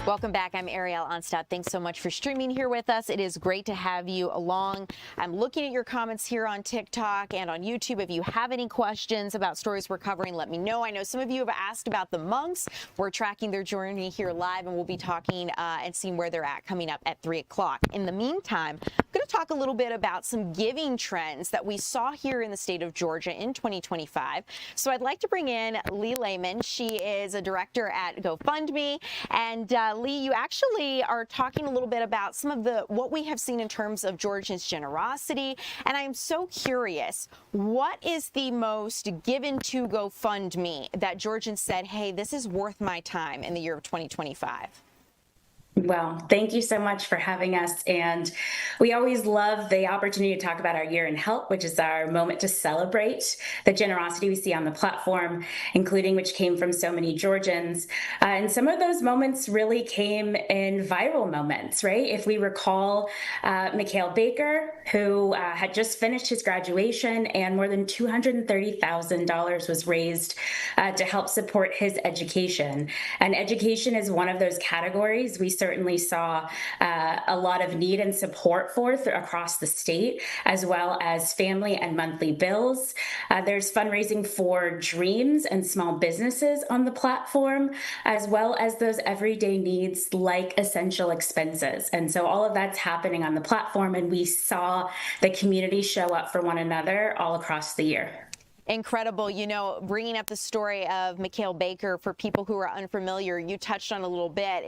Welcome back. I'm Ariel Onstad. Thanks so much for streaming here with us. It is great to have you along. I'm looking at your comments here on TikTok and on YouTube. If you have any questions about stories we're covering, let me know. I know some of you have asked about the monks. We're tracking their journey here live, and we'll be talking and seeing where they're at coming up at 3 o'clock. In the meantime, I'm going to talk a little bit about some giving trends that we saw here in the state of Georgia in 2025. So I'd like to bring in Lee Lehman. She is a director at GoFundMe. And Lee, you actually are talking a little bit about some of what we have seen in terms of Georgians' generosity. And I'm so curious, what is the most given to GoFundMe that Georgians said, hey, this is worth my time in the year of 2025? Well, thank you so much for having us. And we always love the opportunity to talk about our Year in Help, which is our moment to celebrate the generosity we see on the platform, including which came from so many Georgians. And some of those moments really came in viral moments, right? If we recall, Mikhail Baker, who had just finished his graduation, and more than $230,000 was raised to help support his education. And education is one of those categories we certainly saw a lot of need and support for across the state, as well as family and monthly bills. There's fundraising for dreams and small businesses on the platform, as well as those everyday needs like essential expenses. And so all of that's happening on the platform, and we saw the community show up for one another all across the year. Incredible. You know, bringing up the story of Mikhail Baker, for people who are unfamiliar, you touched on a little bit.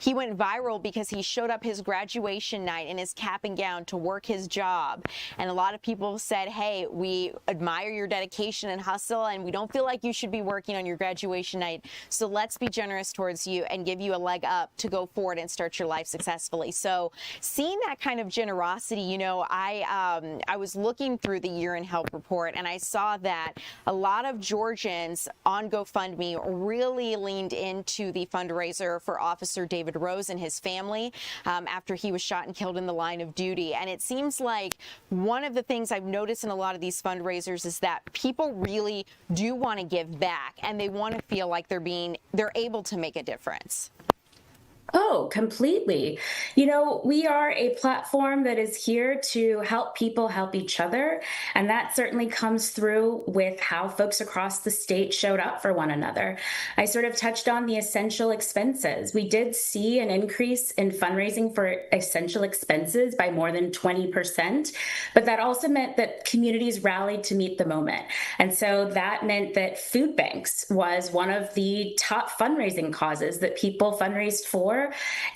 He went viral because he showed up his graduation night in his cap and gown to work his job. And a lot of people said, hey, we admire your dedication and hustle, and we don't feel like you should be working on your graduation night. So let's be generous towards you and give you a leg up to go forward and start your life successfully. So seeing that kind of generosity, you know, I was looking through the Year in Help report, and I saw that a lot of Georgians on GoFundMe really leaned into the fundraiser for Officer David Rose and his family after he was shot and killed in the line of duty. And it seems like one of the things I've noticed in a lot of these fundraisers is that people really do want to give back, and they want to feel like they're able to make a difference. Oh, completely. You know, we are a platform that is here to help people help each other. And that certainly comes through with how folks across the state showed up for one another. I sort of touched on the essential expenses. We did see an increase in fundraising for essential expenses by more than 20%, but that also meant that communities rallied to meet the moment. And so that meant that food banks was one of the top fundraising causes that people fundraised for.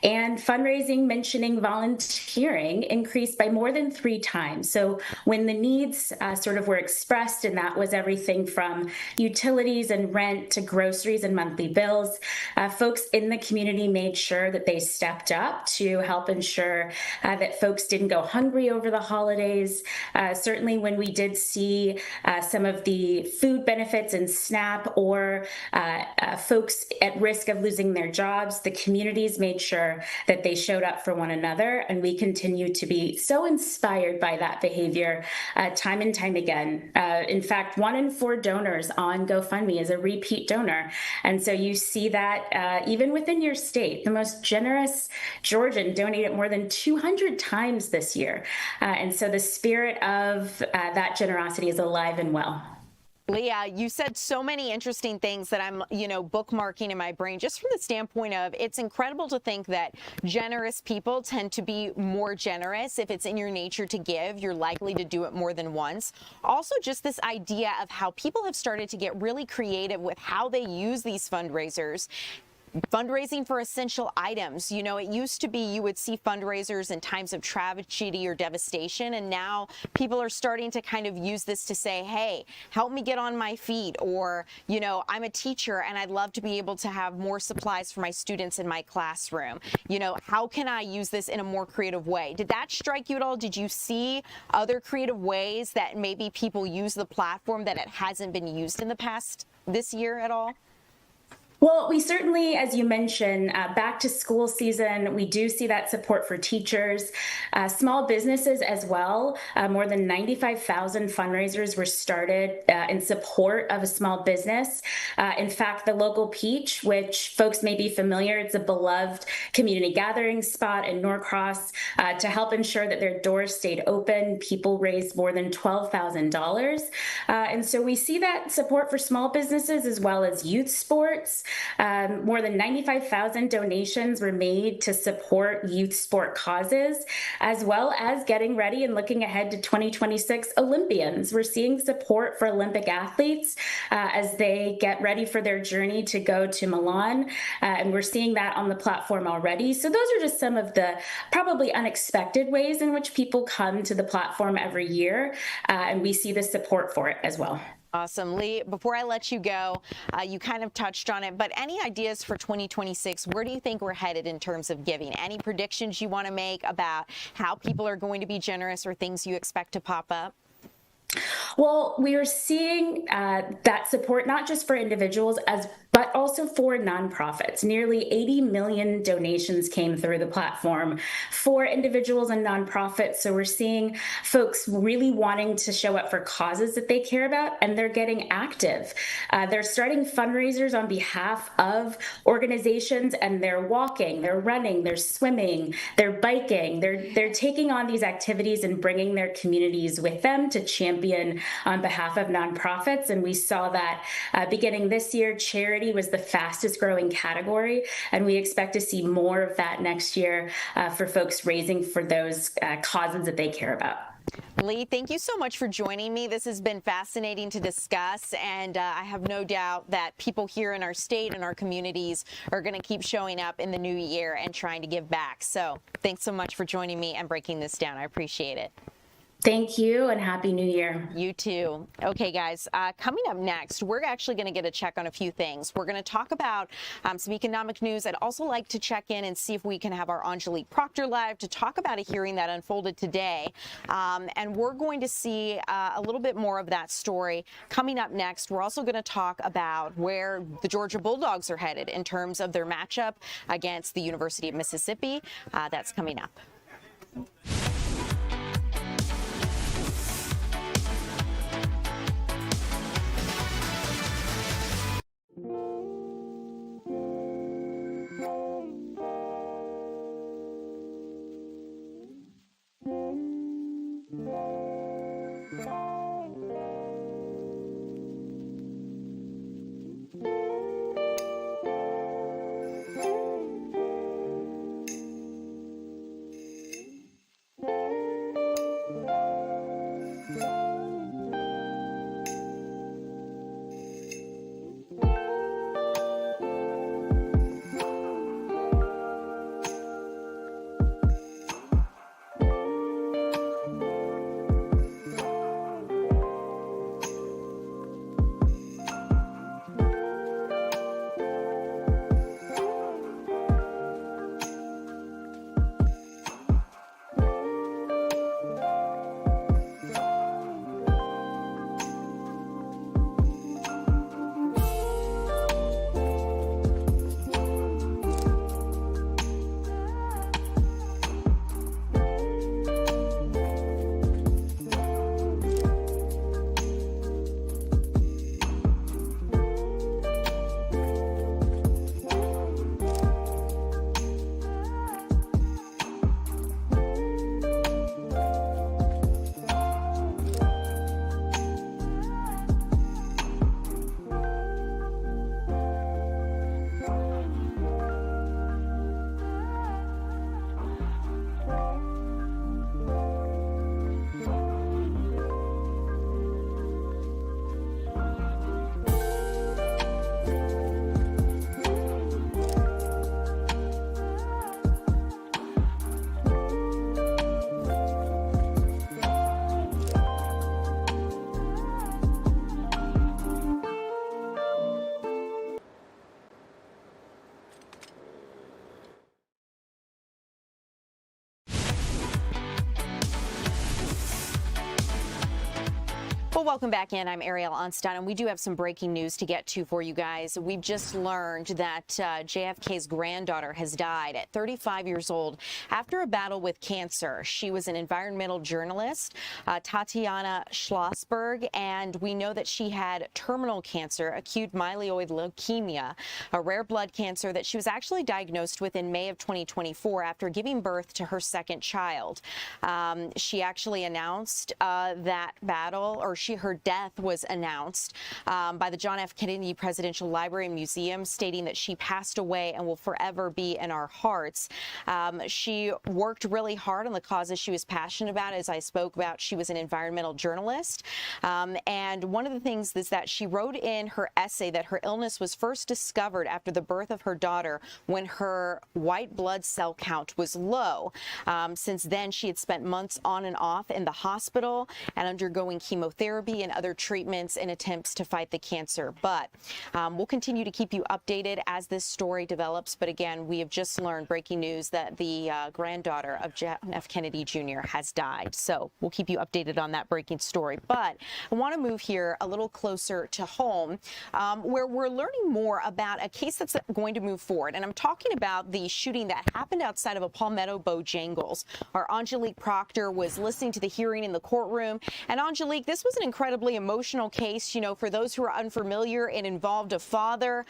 And fundraising mentioning volunteering increased by more than 3 times. So when the needs sort of were expressed, and that was everything from utilities and rent to groceries and monthly bills, folks in the community made sure that they stepped up to help ensure that folks didn't go hungry over the holidays. Certainly when we did see some of the food benefits in SNAP or folks at risk of losing their jobs, the communities made sure that they showed up for one another, and we continue to be so inspired by that behavior time and time again. In fact, 1 in 4 donors on GoFundMe is a repeat donor, and so you see that even within your state. The most generous Georgian donated more than 200 times this year, and so the spirit of that generosity is alive and well. Leah, you said so many interesting things that I'm, bookmarking in my brain, just from the standpoint of it's incredible to think that generous people tend to be more generous. If it's in your nature to give, you're likely to do it more than once. Also, just this idea of how people have started to get really creative with how they use these fundraisers. Fundraising for essential items. You know, it used to be you would see fundraisers in times of tragedy or devastation, and now people are starting to kind of use this to say, hey, help me get on my feet, or, I'm a teacher and I'd love to be able to have more supplies for my students in my classroom. How can I use this in a more creative way? Did that strike you at all? Did you see other creative ways that maybe people use the platform that it hasn't been used in the past this year at all? Well, we certainly, as you mentioned, back to school season, we do see that support for teachers, small businesses as well. More than 95,000 fundraisers were started in support of a small business. In fact, the local Peach, which folks may be familiar, it's a beloved community gathering spot in Norcross. To help ensure that their doors stayed open, people raised more than $12,000. And so we see that support for small businesses as well as youth sports. More than 95,000 donations were made to support youth sport causes, as well as getting ready and looking ahead to 2026 Olympians. We're seeing support for Olympic athletes as they get ready for their journey to go to Milan, and we're seeing that on the platform already. So those are just some of the probably unexpected ways in which people come to the platform every year, and we see the support for it as well. Awesome. Lee, before I let you go, you kind of touched on it, but any ideas for 2026? Where do you think we're headed in terms of giving? Any predictions you want to make about how people are going to be generous or things you expect to pop up? Well, we are seeing that support not just for individuals but also for nonprofits. Nearly 80 million donations came through the platform for individuals and nonprofits. So we're seeing folks really wanting to show up for causes that they care about, and they're getting active. They're starting fundraisers on behalf of organizations, and they're walking, they're running, they're swimming, they're biking. They're taking on these activities and bringing their communities with them to champion on behalf of nonprofits. And we saw that beginning this year, charity was the fastest growing category, and we expect to see more of that next year for folks raising for those causes that they care about. Lee, thank you so much for joining me. This has been fascinating to discuss, and I have no doubt that people here in our state and our communities are going to keep showing up in the new year and trying to give back. So thanks so much for joining me and breaking this down. I appreciate it. Thank you, and Happy New Year. You too. Okay, guys, coming up next, we're actually going to get a check on a few things. We're going to talk about some economic news. I'd also like to check in and see if we can have our Angelique Proctor live to talk about a hearing that unfolded today. And we're going to see a little bit more of that story coming up next. We're also going to talk about where the Georgia Bulldogs are headed in terms of their matchup against the University of Mississippi. That's coming up. Well, welcome back in. I'm Ariel Onstein, and we do have some breaking news to get to for you guys. We've just learned that JFK's granddaughter has died at 35 years old after a battle with cancer. She was an environmental journalist, Tatiana Schlossberg, and we know that she had terminal cancer, acute myeloid leukemia, a rare blood cancer that she was actually diagnosed with in May of 2024 after giving birth to her second child. She actually announced that battle, or she her death was announced by the John F. Kennedy Presidential Library and Museum, stating that she passed away and will forever be in our hearts. She worked really hard on the causes she was passionate about. As I spoke about, she was an environmental journalist. And one of the things is that she wrote in her essay that her illness was first discovered after the birth of her daughter, when her white blood cell count was low. Since then, she had spent months on and off in the hospital and undergoing chemotherapy and other treatments in attempts to fight the cancer. But we'll continue to keep you updated as this story develops. But again, we have just learned breaking news that the granddaughter of John F. Kennedy Jr. has died. So we'll keep you updated on that breaking story. But I want to move here a little closer to home, where we're learning more about a case that's going to move forward. And I'm talking about the shooting that happened outside of a Palmetto Bojangles. Our Angelique Proctor was listening to the hearing in the courtroom. And Angelique, this was an incredibly emotional case. You know, for those who are unfamiliar, it involved a father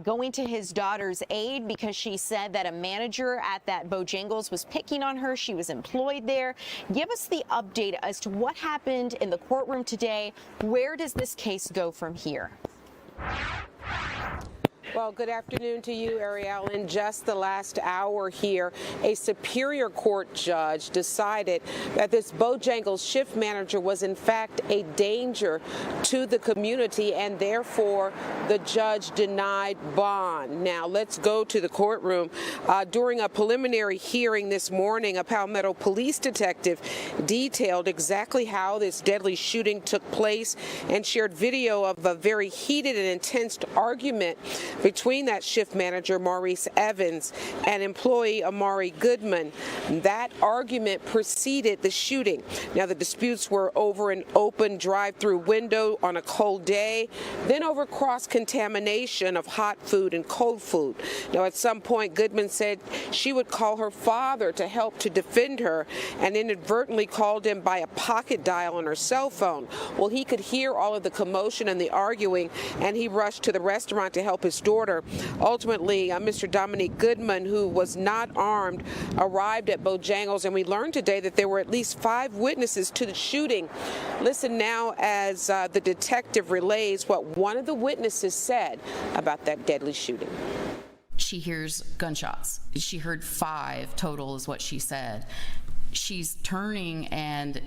going to his daughter's aid because she said that a manager at that Bojangles was picking on her. She was employed there. Give us the update as to what happened in the courtroom today. Where does this case go from here? Well, good afternoon to you, Ariel. In just the last hour here, a Superior Court judge decided that this Bojangles shift manager was in fact a danger to the community, and therefore the judge denied bond. Now, let's go to the courtroom. During a preliminary hearing this morning, a Palmetto police detective detailed exactly how this deadly shooting took place and shared video of a very heated and intense argument between that shift manager, Maurice Evans, and employee Amari Goodman. That argument preceded the shooting. Now, the disputes were over an open drive-through window on a cold day, then over cross-contamination of hot food and cold food. Now, at some point, Goodman said she would call her father to help to defend her, and inadvertently called him by a pocket dial on her cell phone. Well, he could hear all of the commotion and the arguing, and he rushed to the restaurant to help his daughter. Ultimately, Mr. Dominique Goodman, who was not armed, arrived at Bojangles, and we learned today that there were at least 5 witnesses to the shooting. Listen now as the detective relays what one of the witnesses said about that deadly shooting. She hears gunshots. She heard 5 total is what she said. She's turning, and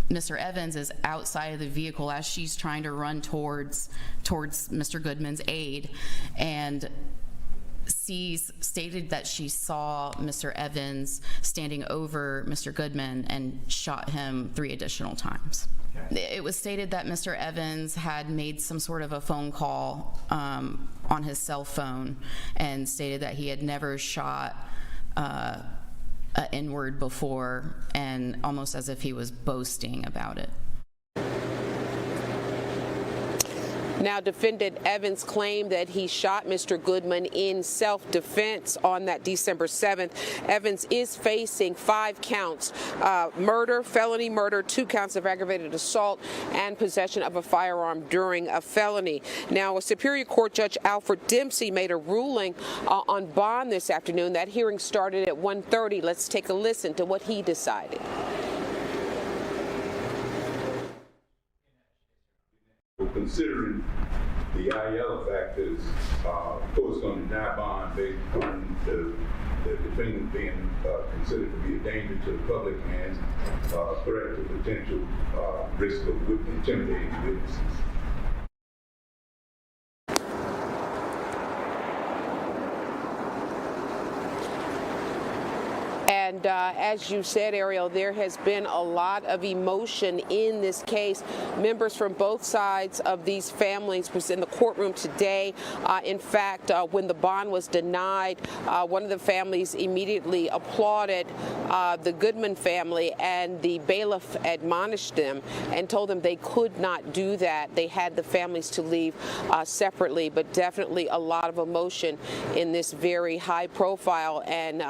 Mr. Evans is outside of the vehicle as she's trying to run towards Mr. Goodman's aid, and stated that she saw Mr. Evans standing over Mr. Goodman and shot him 3 additional times. Okay. It was stated that Mr. Evans had made some sort of a phone call on his cell phone and stated that he had never shot an N-word before, and almost as if he was boasting about it. Now, defendant Evans claimed that he shot Mr. Goodman in self-defense on that December 7th. Evans is facing 5 counts, murder, felony murder, 2 counts of aggravated assault, and possession of a firearm during a felony. Now, a Superior Court Judge Alfred Dempsey made a ruling on bond this afternoon. That hearing started at 1:30. Let's take a listen to what he decided. Considering the IL factors, court's going to deny bond based on the defendant being considered to be a danger to the public and threat to potential risk of intimidating witnesses. And as you said, Ariel, there has been a lot of emotion in this case. Members from both sides of these families was in the courtroom today. In fact, when the bond was denied, one of the families immediately applauded the Goodman family, and the bailiff admonished them and told them they could not do that. They had the families to leave separately, but definitely a lot of emotion in this very high profile and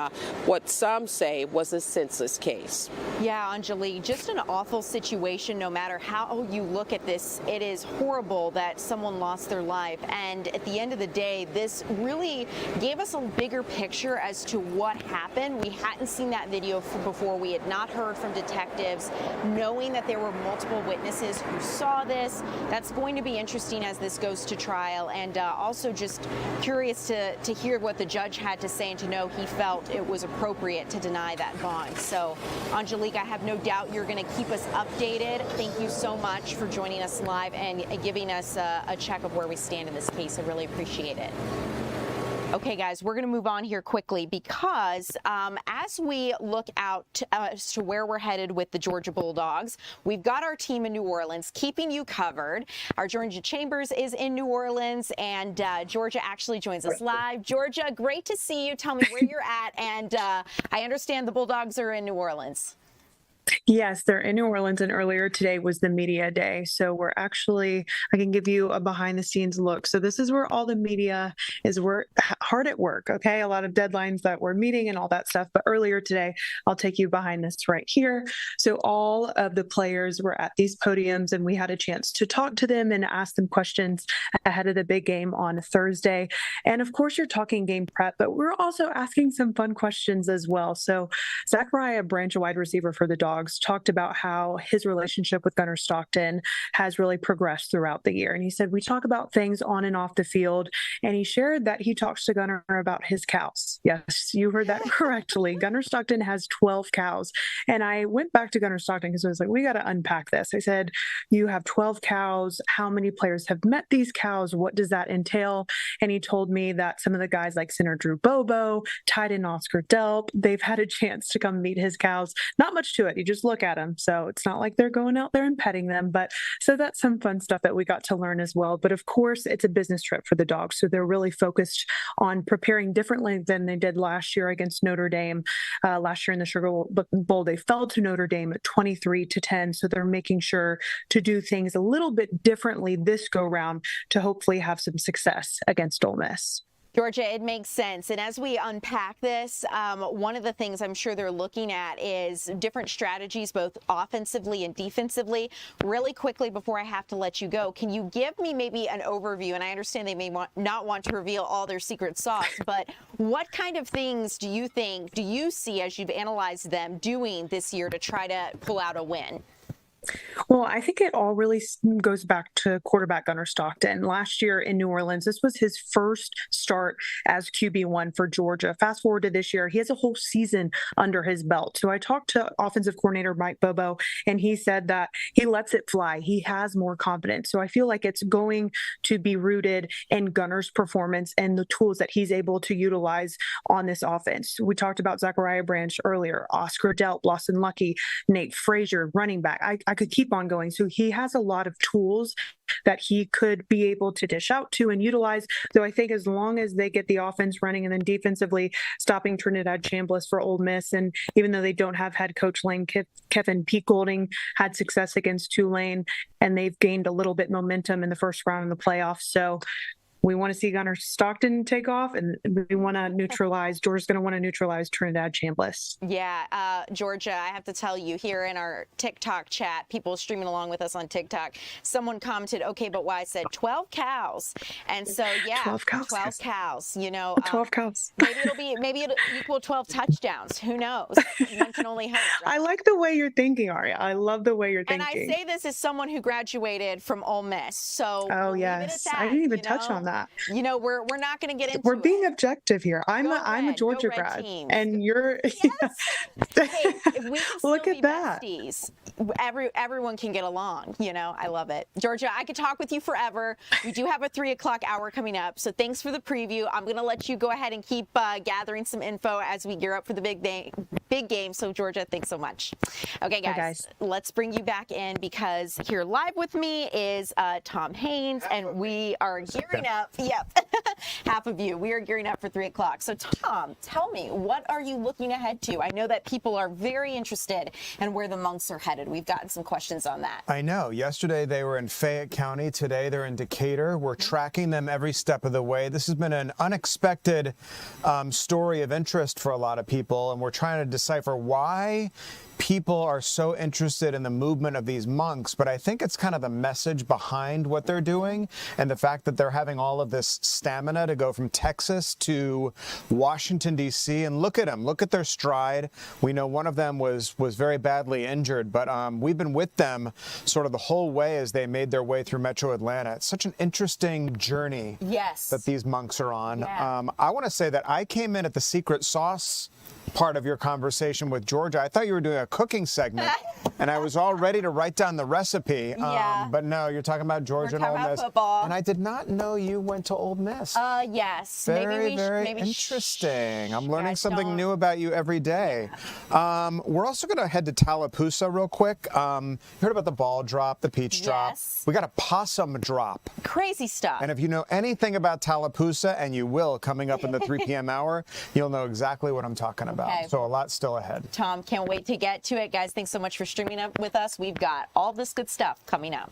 what some say say was a senseless case. Yeah, Anjali, just an awful situation no matter how you look at this. It is horrible that someone lost their life. And at the end of the day, this really gave us a bigger picture as to what happened. We hadn't seen that video before. We had not heard from detectives, knowing that there were multiple witnesses who saw this. That's going to be interesting as this goes to trial. And also just curious to hear what the judge had to say and to know he felt it was appropriate to deny that bond. So, Angelique, I have no doubt you're going to keep us updated. Thank you so much for joining us live and giving us a check of where we stand in this case. I really appreciate it. Okay, guys, we're going to move on here quickly because as we look out as to where we're headed with the Georgia Bulldogs, we've got our team in New Orleans keeping you covered. Our Georgia Chambers is in New Orleans, and Georgia actually joins us live. Georgia, great to see you. Tell me where you're at, and I understand the Bulldogs are in New Orleans. Yes, they're in New Orleans, and earlier today was the media day. So we're actually, I can give you a behind the scenes look. So this is where all the media is. We're hard at work, okay? A lot of deadlines that we're meeting and all that stuff. But earlier today, I'll take you behind this right here. So all of the players were at these podiums, and we had a chance to talk to them and ask them questions ahead of the big game on Thursday. And of course, you're talking game prep, but we're also asking some fun questions as well. So Zachariah Branch, a wide receiver for the Dogs, talked about how his relationship with Gunnar Stockton has really progressed throughout the year. And he said, we talk about things on and off the field. And he shared that he talks to Gunnar about his cows. Yes, you heard that correctly. Gunnar Stockton has 12 cows. And I went back to Gunnar Stockton because I was like, we got to unpack this. I said, you have 12 cows. How many players have met these cows? What does that entail? And he told me that some of the guys like center Drew Bobo, tight end Oscar Delp, they've had a chance to come meet his cows. Not much to it. You just look at them. So it's not like they're going out there and petting them. But so that's some fun stuff that we got to learn as well. But of course, it's a business trip for the Dogs. So they're really focused on preparing differently than they did last year against Notre Dame. Last year in the Sugar Bowl, they fell to Notre Dame at 23-10. So they're making sure to do things a little bit differently this go round to hopefully have some success against Ole Miss. Georgia, it makes sense. And as we unpack this, one of the things I'm sure they're looking at is different strategies, both offensively and defensively. Really quickly, before I have to let you go, can you give me maybe an overview? And I understand they may not want to reveal all their secret sauce, but what kind of things do you see as you've analyzed them doing this year to try to pull out a win? Well, I think it all really goes back to quarterback Gunnar Stockton. Last year in New Orleans, this was his first start as QB1 for Georgia. Fast forward to this year, he has a whole season under his belt. So I talked to offensive coordinator Mike Bobo, and he said that he lets it fly. He has more confidence. So I feel like it's going to be rooted in Gunnar's performance and the tools that he's able to utilize on this offense. We talked about Zachariah Branch earlier, Oscar Delp, Lawson Lucky, Nate Frazier, running back. I could keep on going. So he has a lot of tools that he could be able to dish out to and utilize. So I think as long as they get the offense running and then defensively stopping Trinidad Chambliss for Ole Miss, and even though they don't have head coach Lane Kiffin, Pete Golding had success against Tulane, and they've gained a little bit momentum in the first round of the playoffs. So we want to see Gunnar Stockton take off, and we want to neutralize. Georgia's going to want to neutralize Trinidad Chambliss. Yeah, Georgia, I have to tell you, here in our TikTok chat, people streaming along with us on TikTok, someone commented, okay, but why? I said 12 cows. And so, yeah, 12 cows. 12 cows, you know. 12 cows. maybe it'll equal 12 touchdowns. Who knows? One can only hope. Right? I like the way you're thinking, Aria. I love the way you're thinking. And I say this as someone who graduated from Ole Miss. So, oh, yes. I didn't even touch on that. You know, we're not going to get into We're being objective here. I'm a Georgia grad, and you're. Yes. Hey, if we can Look still at be that. Besties, everyone can get along. You know, I love it. Georgia, I could talk with you forever. We do have a 3:00 hour coming up, so thanks for the preview. I'm going to let you go ahead and keep gathering some info as we gear up for the big game. So, Georgia, thanks so much. Okay, guys, let's bring you back in, because here live with me is Tom Haynes, and we are gearing up. Yep. half of you. We are gearing up for 3 o'clock. So Tom, tell me, what are you looking ahead to? I know that people are very interested in where the monks are headed. We've gotten some questions on that. I know. Yesterday they were in Fayette County. Today they're in Decatur. We're tracking them every step of the way. This has been an unexpected story of interest for a lot of people, and we're trying to decipher why people are so interested in the movement of these monks. But I think it's kind of the message behind what they're doing, and the fact that they're having all of this stamina to go from Texas to Washington, D.C. And look at them. Look at their stride. We know one of them was very badly injured, but we've been with them sort of the whole way as they made their way through Metro Atlanta. It's such an interesting journey that these monks are on. Yeah. I want to say that I came in at the secret sauce part of your conversation with Georgia. I thought you were doing a cooking segment, and I was all ready to write down the recipe. But no, you're talking about Georgia and Ole Miss. Football. And I did not know you went to Ole Miss. Yes. Very interesting. I'm learning something new about you every day. We're also going to head to Tallapoosa real quick. You heard about the ball drop, the peach drop. We got a possum drop. Crazy stuff. And if you know anything about Tallapoosa, and you will coming up in the 3 p.m. hour, you'll know exactly what I'm talking about. Okay. So a lot still ahead. Tom, can't wait to get to it. Guys, thanks so much for streaming up with us. We've got all this good stuff coming up.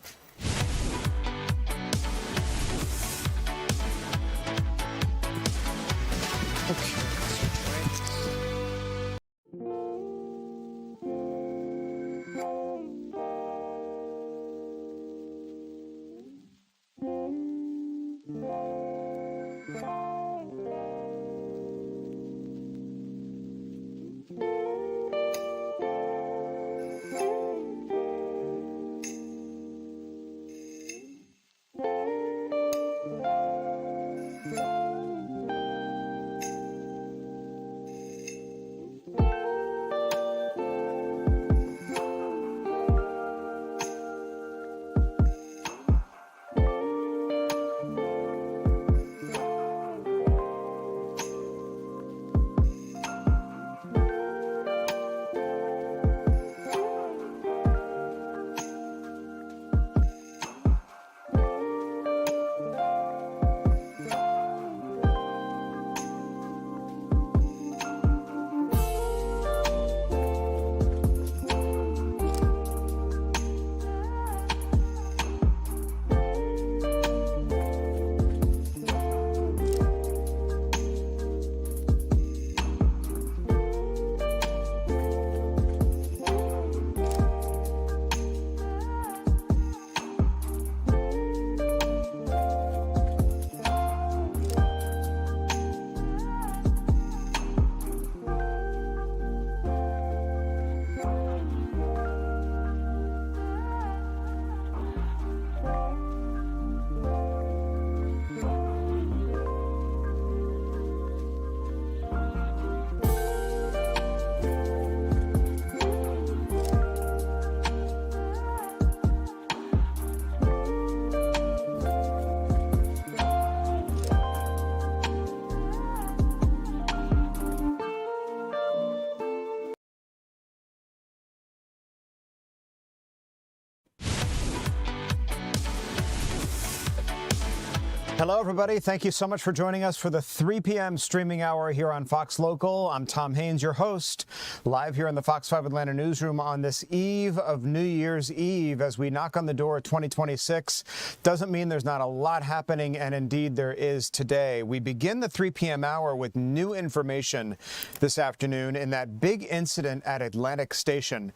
Hello, everybody. Thank you so much for joining us for the 3 p.m. streaming hour here on Fox Local. I'm Tom Haines, your host, live here in the Fox 5 Atlanta newsroom on this eve of New Year's Eve as we knock on the door of 2026. Doesn't mean there's not a lot happening, and indeed there is today. We begin the 3 p.m. hour with new information this afternoon in that big incident at Atlantic Station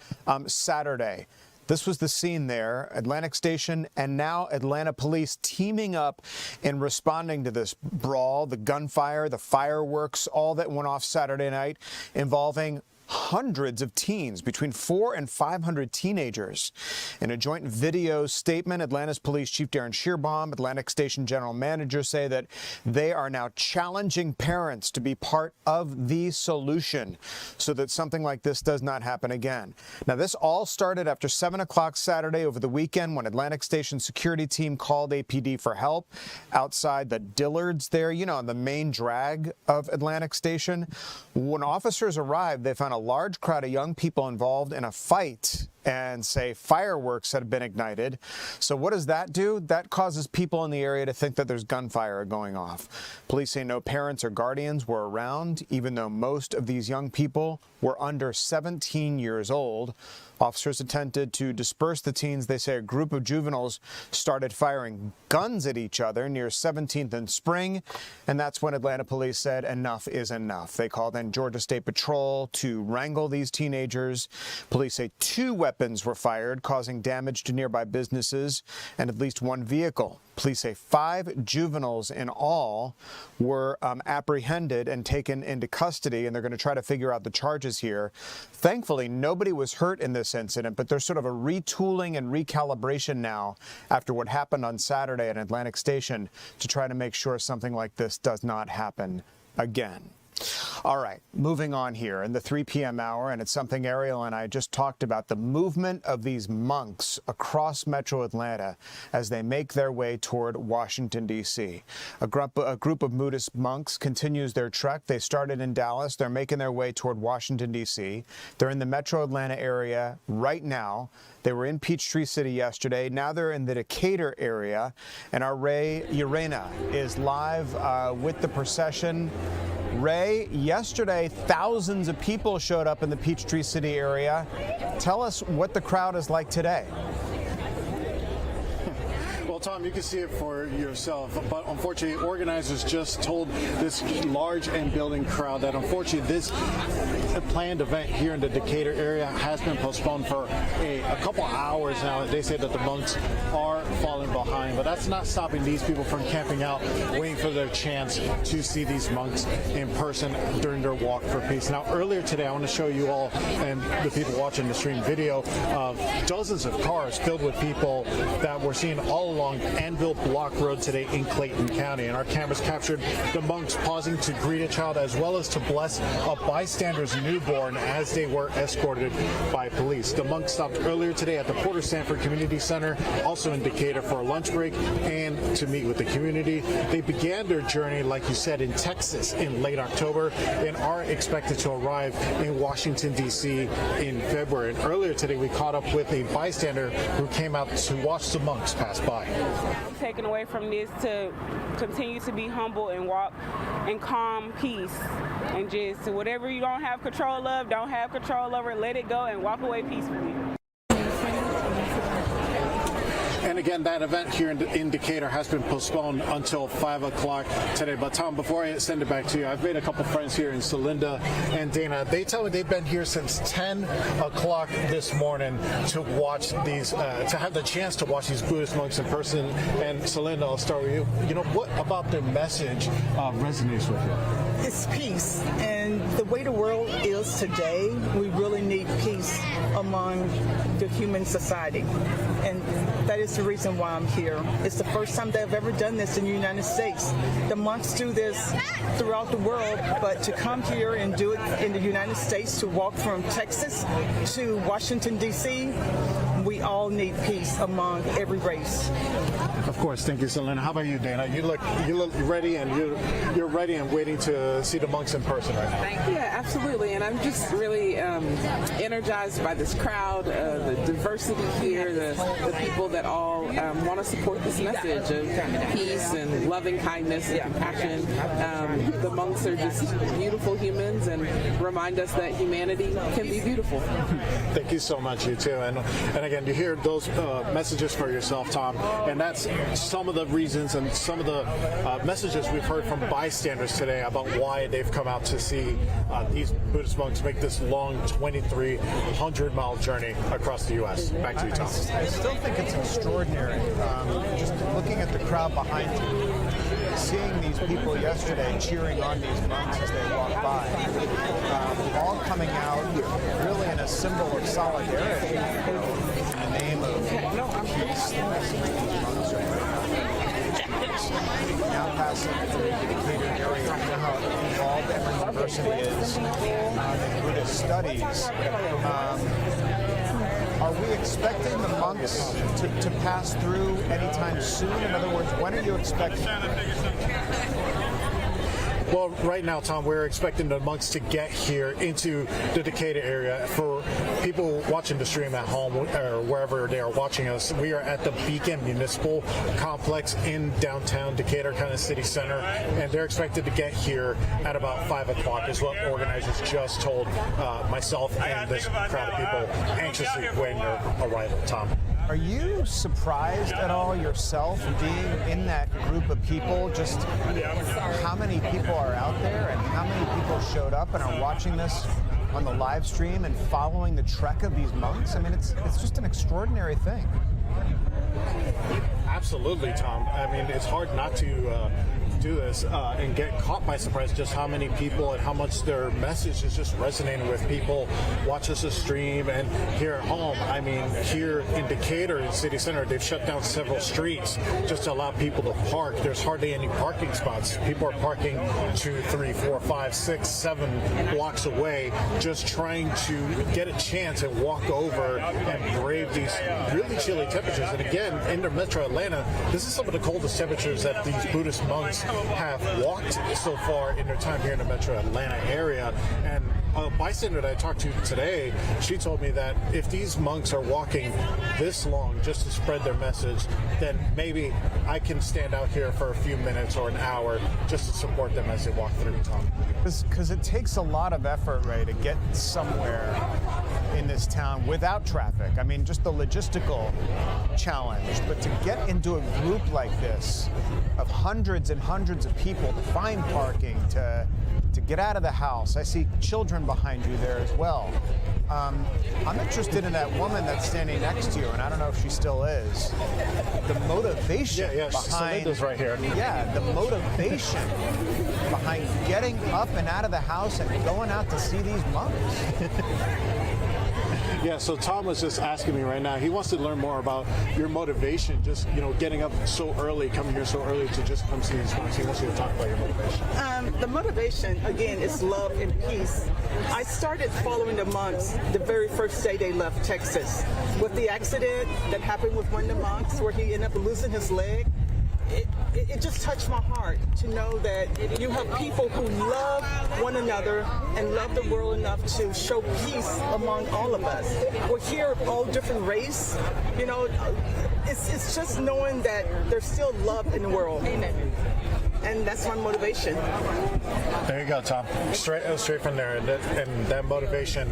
Saturday. This was the scene there, Atlantic Station, and now Atlanta police teaming up in responding to this brawl, the gunfire, the fireworks, all that went off Saturday night involving hundreds of teens, between 400 and 500 teenagers. In a joint video statement, Atlanta's Police Chief Darren Shearbaum, Atlantic Station General Manager say that they are now challenging parents to be part of the solution so that something like this does not happen again. Now, this all started after 7 o'clock Saturday over the weekend when Atlantic Station security team called APD for help outside the Dillards there, you know, on the main drag of Atlantic Station. When officers arrived, they found a large crowd of young people involved in a fight and say fireworks had been ignited. So what does that do? That causes people in the area to think that there's gunfire going off. Police say no parents or guardians were around, even though most of these young people were under 17 years old. Officers attempted to disperse the teens. They say a group of juveniles started firing guns at each other near 17th and Spring, and that's when Atlanta police said enough is enough. They called in Georgia State Patrol to wrangle these teenagers. Police say 2 weapons were fired, causing damage to nearby businesses and at least 1 vehicle. Police say 5 juveniles in all were apprehended and taken into custody, and they're going to try to figure out the charges here. Thankfully, nobody was hurt in this incident, but there's sort of a retooling and recalibration now after what happened on Saturday at Atlantic Station to try to make sure something like this does not happen again. All right, moving on here in the 3 p.m. hour, and it's something Ariel and I just talked about, the movement of these monks across metro Atlanta as they make their way toward Washington, D.C. A group of Buddhist monks continues their trek. They started in Dallas. They're making their way toward Washington, D.C. They're in the metro Atlanta area right now. They were in Peachtree City yesterday. Now they're in the Decatur area, and our Ray Urena is live with the procession. Ray, yesterday thousands of people showed up in the Peachtree City area. Tell us what the crowd is like today. Well, Tom, you can see it for yourself, but unfortunately, organizers just told this large and building crowd that unfortunately this planned event here in the Decatur area has been postponed for a couple hours now. They say that the monks are falling behind, but that's not stopping these people from camping out, waiting for their chance to see these monks in person during their walk for peace. Now, earlier today, I want to show you all and the people watching the stream video of dozens of cars filled with people that we're seeing all along Anvil Block Road today in Clayton County, and our cameras captured the monks pausing to greet a child as well as to bless a bystander's newborn as they were escorted by police. The monks stopped earlier today at the Porter Sanford Community Center, also in Decatur, for a lunch break and to meet with the community. They began their journey, like you said, in Texas in late October and are expected to arrive in Washington, D.C. in February. And earlier today, we caught up with a bystander who came out to watch the monks pass by. Taken away from this to continue to be humble and walk in calm peace, and just whatever you don't have control of, don't have control over, let it go and walk away peacefully. And again, that event here in Decatur has been postponed until 5 o'clock today. But Tom, before I send it back to you, I've made a couple friends here in Celinda and Dana. They tell me they've been here since 10 o'clock this morning to watch these, to have the chance to watch these Buddhist monks in person. And Celinda, I'll start with you. You know, what about their message resonates with you? It's peace, and the way the world is today, we really need peace among the human society, and that is the reason why I'm here. It's the first time they've ever done this in the United States. The monks do this throughout the world, but to come here and do it in the United States, to walk from Texas to Washington, D.C., we all need peace among every race. Of course, thank you, Selena. How about you, Dana? You look ready, and you're ready and waiting to see the monks in person right now. Yeah, absolutely. And I'm just really energized by this crowd, the diversity here, the people that all want to support this message of peace and loving kindness and compassion. The monks are just beautiful humans and remind us that humanity can be beautiful. Thank you so much, you too. And again, you hear those messages for yourself, Tom, and that's some of the reasons and some of the messages we've heard from bystanders today about why they've come out to see these Buddhist monks make this long 2,300-mile journey across the U.S. Back to you, Tom. I still think it's extraordinary, just looking at the crowd behind you, seeing these people yesterday cheering on these monks as they walk by, all coming out really in a symbol of solidarity in the name of peace. The message of these monks are now passing through the Decatur area. You know how involved Emory University is in Buddhist studies. Are we expecting the monks to pass through anytime soon? In other words, when are you expecting? Well, right now, Tom, we're expecting the monks to get here into the Decatur area. For people watching the stream at home or wherever they are watching us, we are at the Beacon Municipal Complex in downtown Decatur, kind of city center, and they're expected to get here at about 5 o'clock is what organizers just told myself and this crowd of people anxiously waiting their arrival. Tom. Are you surprised at all yourself being in that group of people, just how many people are out there and how many people showed up and are watching this on the live stream and following the trek of these monks? I mean, it's just an extraordinary thing. Absolutely, Tom. I mean, it's hard not to do this and get caught by surprise just how many people and how much their message is just resonating with people watch us stream. And here at home, I mean, here in Decatur in city center, they've shut down several streets just to allow people to park. There's hardly any parking spots. People are parking 2, 3, 4, 5, 6, 7 blocks away, just trying to get a chance and walk over and brave these really chilly temperatures. And again, in the metro Atlanta, this is some of the coldest temperatures that these Buddhist monks have walked so far in their time here in the metro Atlanta area. And a bystander that I talked to today, she told me that if these monks are walking this long just to spread their message, then maybe I can stand out here for a few minutes or an hour just to support them as they walk through town. Because it takes a lot of effort, Ray, to get somewhere in this town without traffic. I mean, just the logistical challenge, but to get into a group like this of hundreds and hundreds of people, to find parking, to get out of the house. I see children behind you there as well. I'm interested in that woman that's standing next to you, and I don't know if she still is. The motivation behind Celinda's right here. Yeah, the motivation behind getting up and out of the house and going out to see these monks. Yeah, so Tom was just asking me right now. He wants to learn more about your motivation, just, getting up so early, coming here so early to just come see these monks. He wants you to talk about your motivation. The motivation, again, is love and peace. I started following the monks the very first day they left Texas. With the accident that happened with one of the monks where he ended up losing his leg, it just touched my heart to know that you have people who love one another and love the world enough to show peace among all of us. We're here all different race, it's just knowing that there's still love in the world. Amen. And that's my motivation. There you go, Tom. Straight from there, and that motivation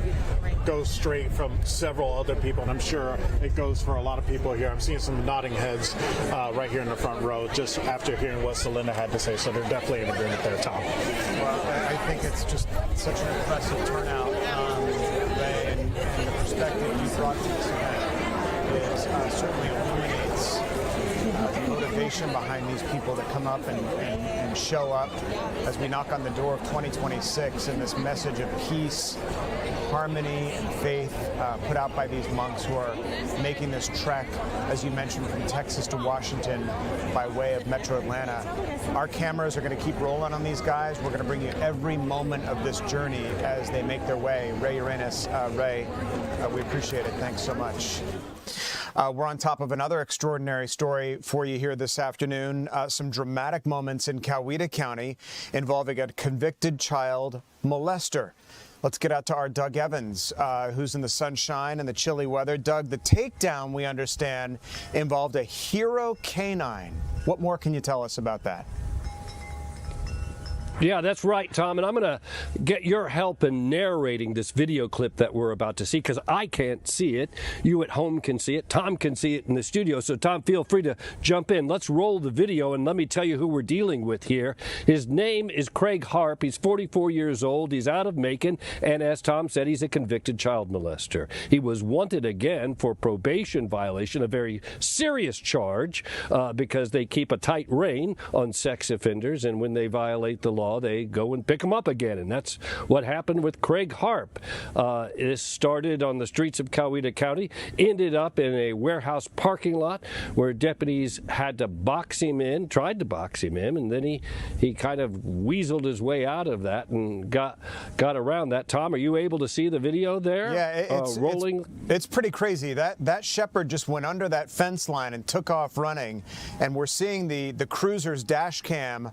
goes straight from several other people, and I'm sure it goes for a lot of people here. I'm seeing some nodding heads right here in the front row just after hearing what Celinda had to say, so they're definitely in agreement there, Tom. Well, I think it's just such an impressive turnout, Ray, and the perspective you brought to this event is certainly illuminates the motivation behind these people that come up and show up as we knock on the door of 2026, and this message of peace, harmony, and faith put out by these monks who are making this trek, as you mentioned, from Texas to Washington by way of Metro Atlanta. Our cameras are going to keep rolling on these guys. We're going to bring you every moment of this journey as they make their way. Ray Uranus, Ray, we appreciate it. Thanks so much. We're on top of another extraordinary story for you here this afternoon. Some dramatic moments in Coweta County involving a convicted child molester. Let's get out to our Doug Evans, who's in the sunshine and the chilly weather. Doug, the takedown, we understand, involved a hero canine. What more can you tell us about that? Yeah, that's right, Tom, and I'm going to get your help in narrating this video clip that we're about to see, because I can't see it. You at home can see it. Tom can see it in the studio, so Tom, feel free to jump in. Let's roll the video, and let me tell you who we're dealing with here. His name is Craig Harp. He's 44 years old. He's out of Macon, and as Tom said, he's a convicted child molester. He was wanted again for probation violation, a very serious charge, because they keep a tight rein on sex offenders, and when they violate the law, they go and pick them up again, and that's what happened with Craig Harp. This started on the streets of Coweta County, ended up in a warehouse parking lot where deputies had to box him in, tried to box him in, and then he kind of weaseled his way out of that and got around that. Tom, are you able to see the video there? Yeah, rolling. It's pretty crazy. That shepherd just went under that fence line and took off running, and we're seeing the cruiser's dash cam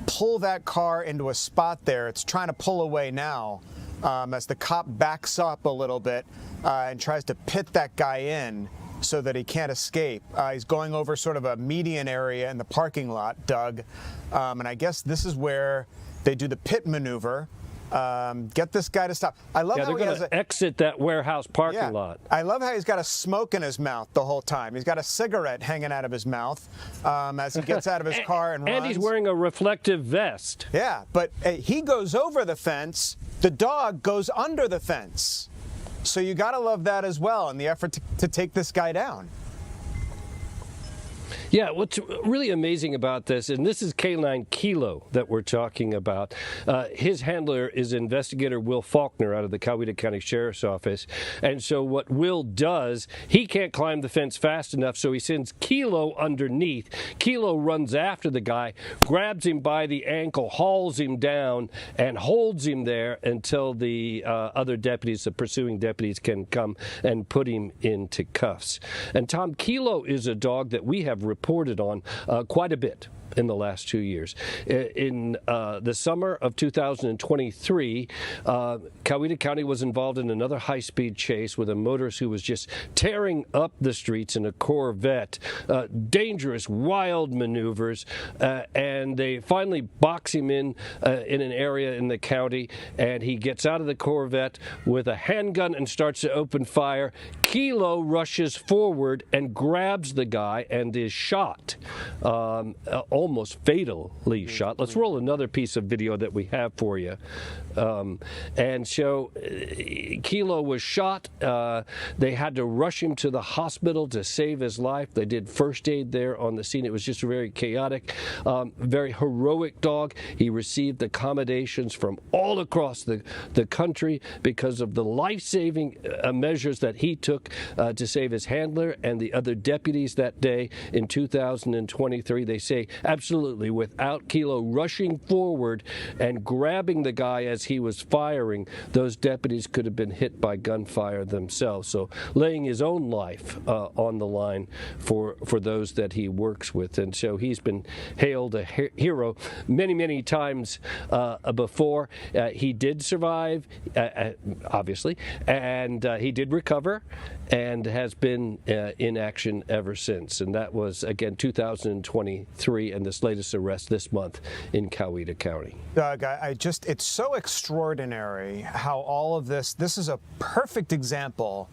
pull that car into a spot there. It's trying to pull away now as the cop backs up a little bit and tries to pit that guy in so that he can't escape. He's going over sort of a median area in the parking lot, Doug. And I guess this is where they do the pit maneuver. Get this guy to stop. I love how they're he going has to exit that warehouse parking lot. I love how he's got a smoke in his mouth the whole time. He's got a cigarette hanging out of his mouth as he gets out of his car and runs. And he's wearing a reflective vest. Yeah, but he goes over the fence. The dog goes under the fence. So you got to love that as well in the effort to take this guy down. Yeah, what's really amazing about this, and this is K9 Kilo that we're talking about. His handler is investigator Will Faulkner out of the Coweta County Sheriff's Office. And so what Will does, he can't climb the fence fast enough, so he sends Kilo underneath. Kilo runs after the guy, grabs him by the ankle, hauls him down, and holds him there until the other deputies, the pursuing deputies, can come and put him into cuffs. And Tom, Kilo is a dog that we have reported on quite a bit in the last 2 years. In the summer of 2023, Coweta County was involved in another high-speed chase with a motorist who was just tearing up the streets in a Corvette. Dangerous, wild maneuvers, and they finally box him in an area in the county, and he gets out of the Corvette with a handgun and starts to open fire. Kilo rushes forward and grabs the guy and is shot. Almost fatally shot. Let's roll another piece of video that we have for you. And so Kilo was shot. They had to rush him to the hospital to save his life. They did first aid there on the scene. It was just very chaotic, very heroic dog. He received accommodations from all across the country because of the life-saving measures that he took to save his handler and the other deputies that day in 2023. They say absolutely without Kilo rushing forward and grabbing the guy as he was firing, those deputies could have been hit by gunfire themselves. So laying his own life on the line for those that he works with. And so he's been hailed a hero many, many times before. He did survive, obviously, and he did recover and has been in action ever since. And that was, again, 2023 and this latest arrest this month in Coweta County. Doug, it's so extraordinary how all of this is a perfect example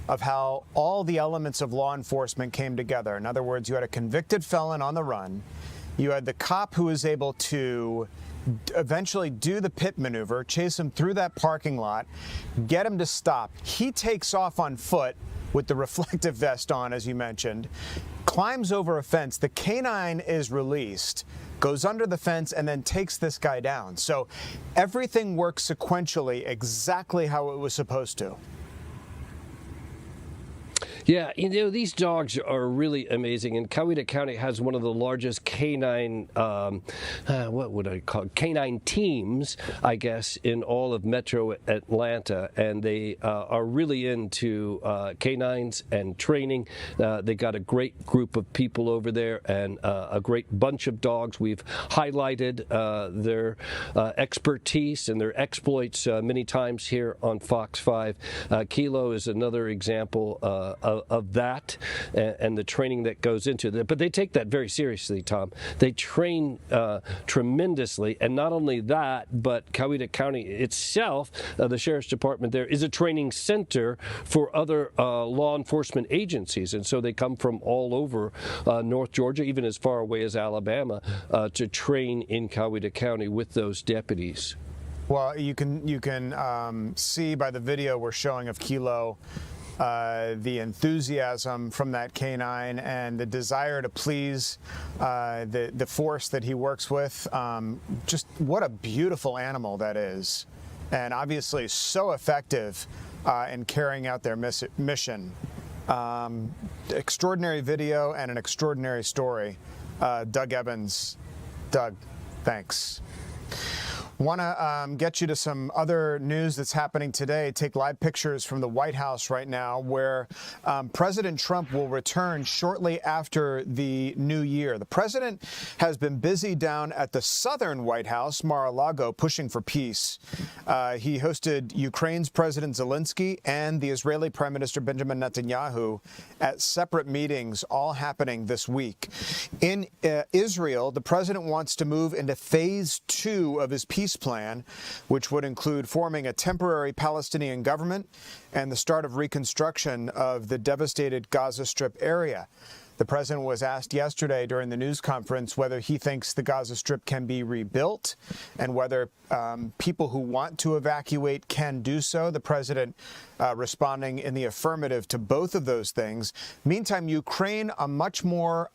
of how all the elements of law enforcement came together. In other words, you had a convicted felon on the run. You had the cop who was able to eventually do the pit maneuver, chase him through that parking lot, get him to stop. He takes off on foot with the reflective vest on, as you mentioned, climbs over a fence. The canine is released, goes under the fence, and then takes this guy down. So everything works sequentially exactly how it was supposed to. Yeah, these dogs are really amazing, and Coweta County has one of the largest canine, what would I call it? Canine teams, I guess, in all of Metro Atlanta, and they are really into canines and training. They got a great group of people over there and a great bunch of dogs. We've highlighted their expertise and their exploits many times here on Fox 5. Kilo is another example of that and the training that goes into that. But they take that very seriously, Tom. They train tremendously. And not only that, but Coweta County itself, the Sheriff's Department there, is a training center for other law enforcement agencies. And so they come from all over North Georgia, even as far away as Alabama, to train in Coweta County with those deputies. Well, you can see by the video we're showing of Kilo the enthusiasm from that canine and the desire to please the force that he works with. Just what a beautiful animal that is, and obviously so effective in carrying out their mission. Extraordinary video and an extraordinary story. Doug Evans. Doug, thanks. Want to get you to some other news that's happening today. Take live pictures from the White House right now, where President Trump will return shortly after the new year. The president has been busy down at the southern White House, Mar-a-Lago, pushing for peace. He hosted Ukraine's President Zelensky and the Israeli Prime Minister Benjamin Netanyahu at separate meetings, all happening this week. In Israel, the president wants to move into phase 2 of his peace plan, which would include forming a temporary Palestinian government and the start of reconstruction of the devastated Gaza Strip area. The president was asked yesterday during the news conference whether he thinks the Gaza Strip can be rebuilt and whether people who want to evacuate can do so. The president responding in the affirmative to both of those things. Meantime, Ukraine, a much more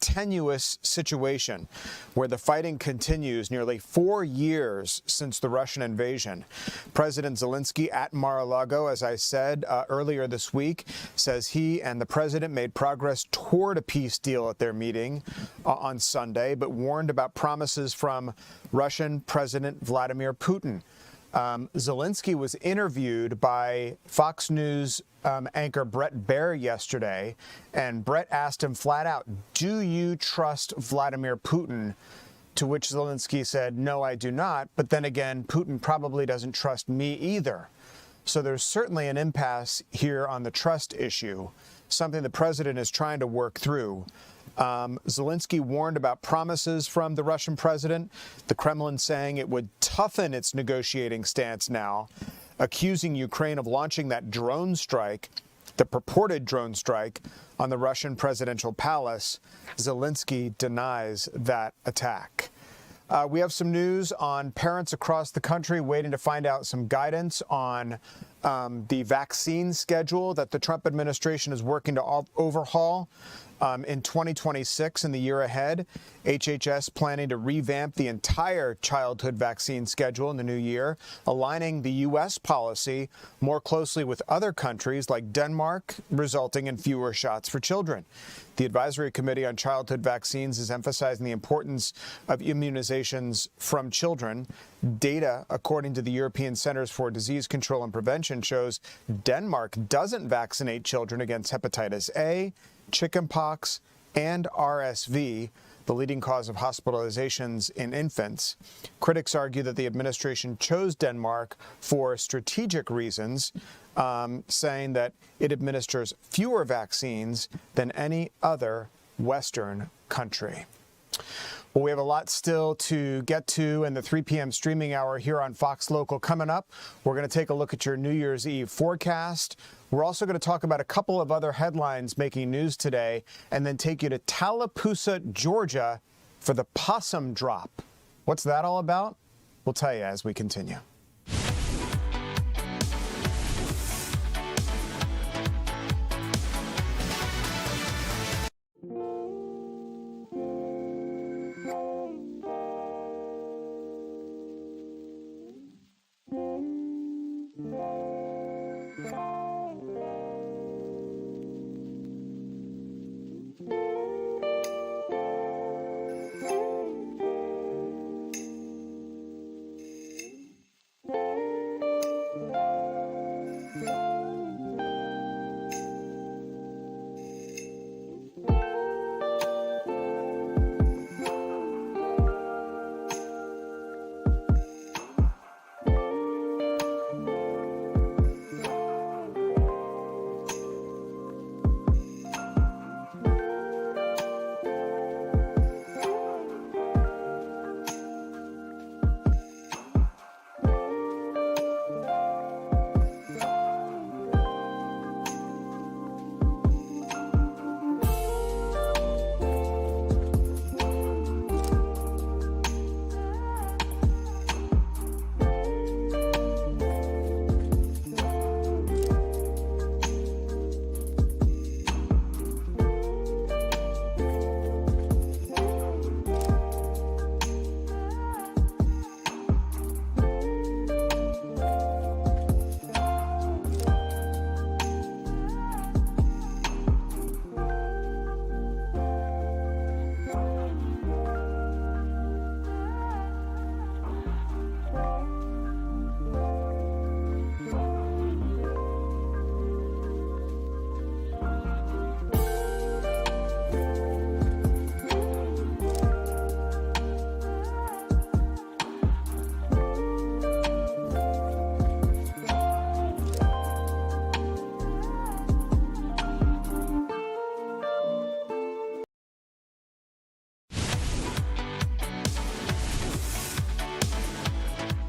tenuous situation where the fighting continues nearly 4 years since the Russian invasion. President Zelensky at Mar-a-Lago, as I said earlier this week, says he and the president made progress toward a peace deal at their meeting on Sunday, but warned about promises from Russian President Vladimir Putin. Zelensky was interviewed by Fox News anchor Brett Baer yesterday, and Brett asked him flat out, "Do you trust Vladimir Putin?" To which Zelensky said, "No, I do not. But then again, Putin probably doesn't trust me either." So there's certainly an impasse here on the trust issue, something the president is trying to work through. Zelensky warned about promises from the Russian president, the Kremlin saying it would toughen its negotiating stance now, accusing Ukraine of launching that drone strike, the purported drone strike, on the Russian presidential palace. Zelensky denies that attack. We have some news on parents across the country waiting to find out some guidance on the vaccine schedule that the Trump administration is working to overhaul in 2026 in the year ahead. HHS planning to revamp the entire childhood vaccine schedule in the new year, aligning the U.S. policy more closely with other countries like Denmark, resulting in fewer shots for children. The Advisory Committee on Childhood Vaccines is emphasizing the importance of immunizations from children. Data, according to the European Centers for Disease Control and Prevention, shows Denmark doesn't vaccinate children against hepatitis A, chickenpox, and RSV, the leading cause of hospitalizations in infants. Critics argue that the administration chose Denmark for strategic reasons, saying that it administers fewer vaccines than any other Western country. Well, we have a lot still to get to in the 3 p.m. streaming hour here on Fox Local. Coming up, we're going to take a look at your New Year's Eve forecast. We're also going to talk about a couple of other headlines making news today, and then take you to Tallapoosa, Georgia, for the possum drop. What's that all about? We'll tell you as we continue.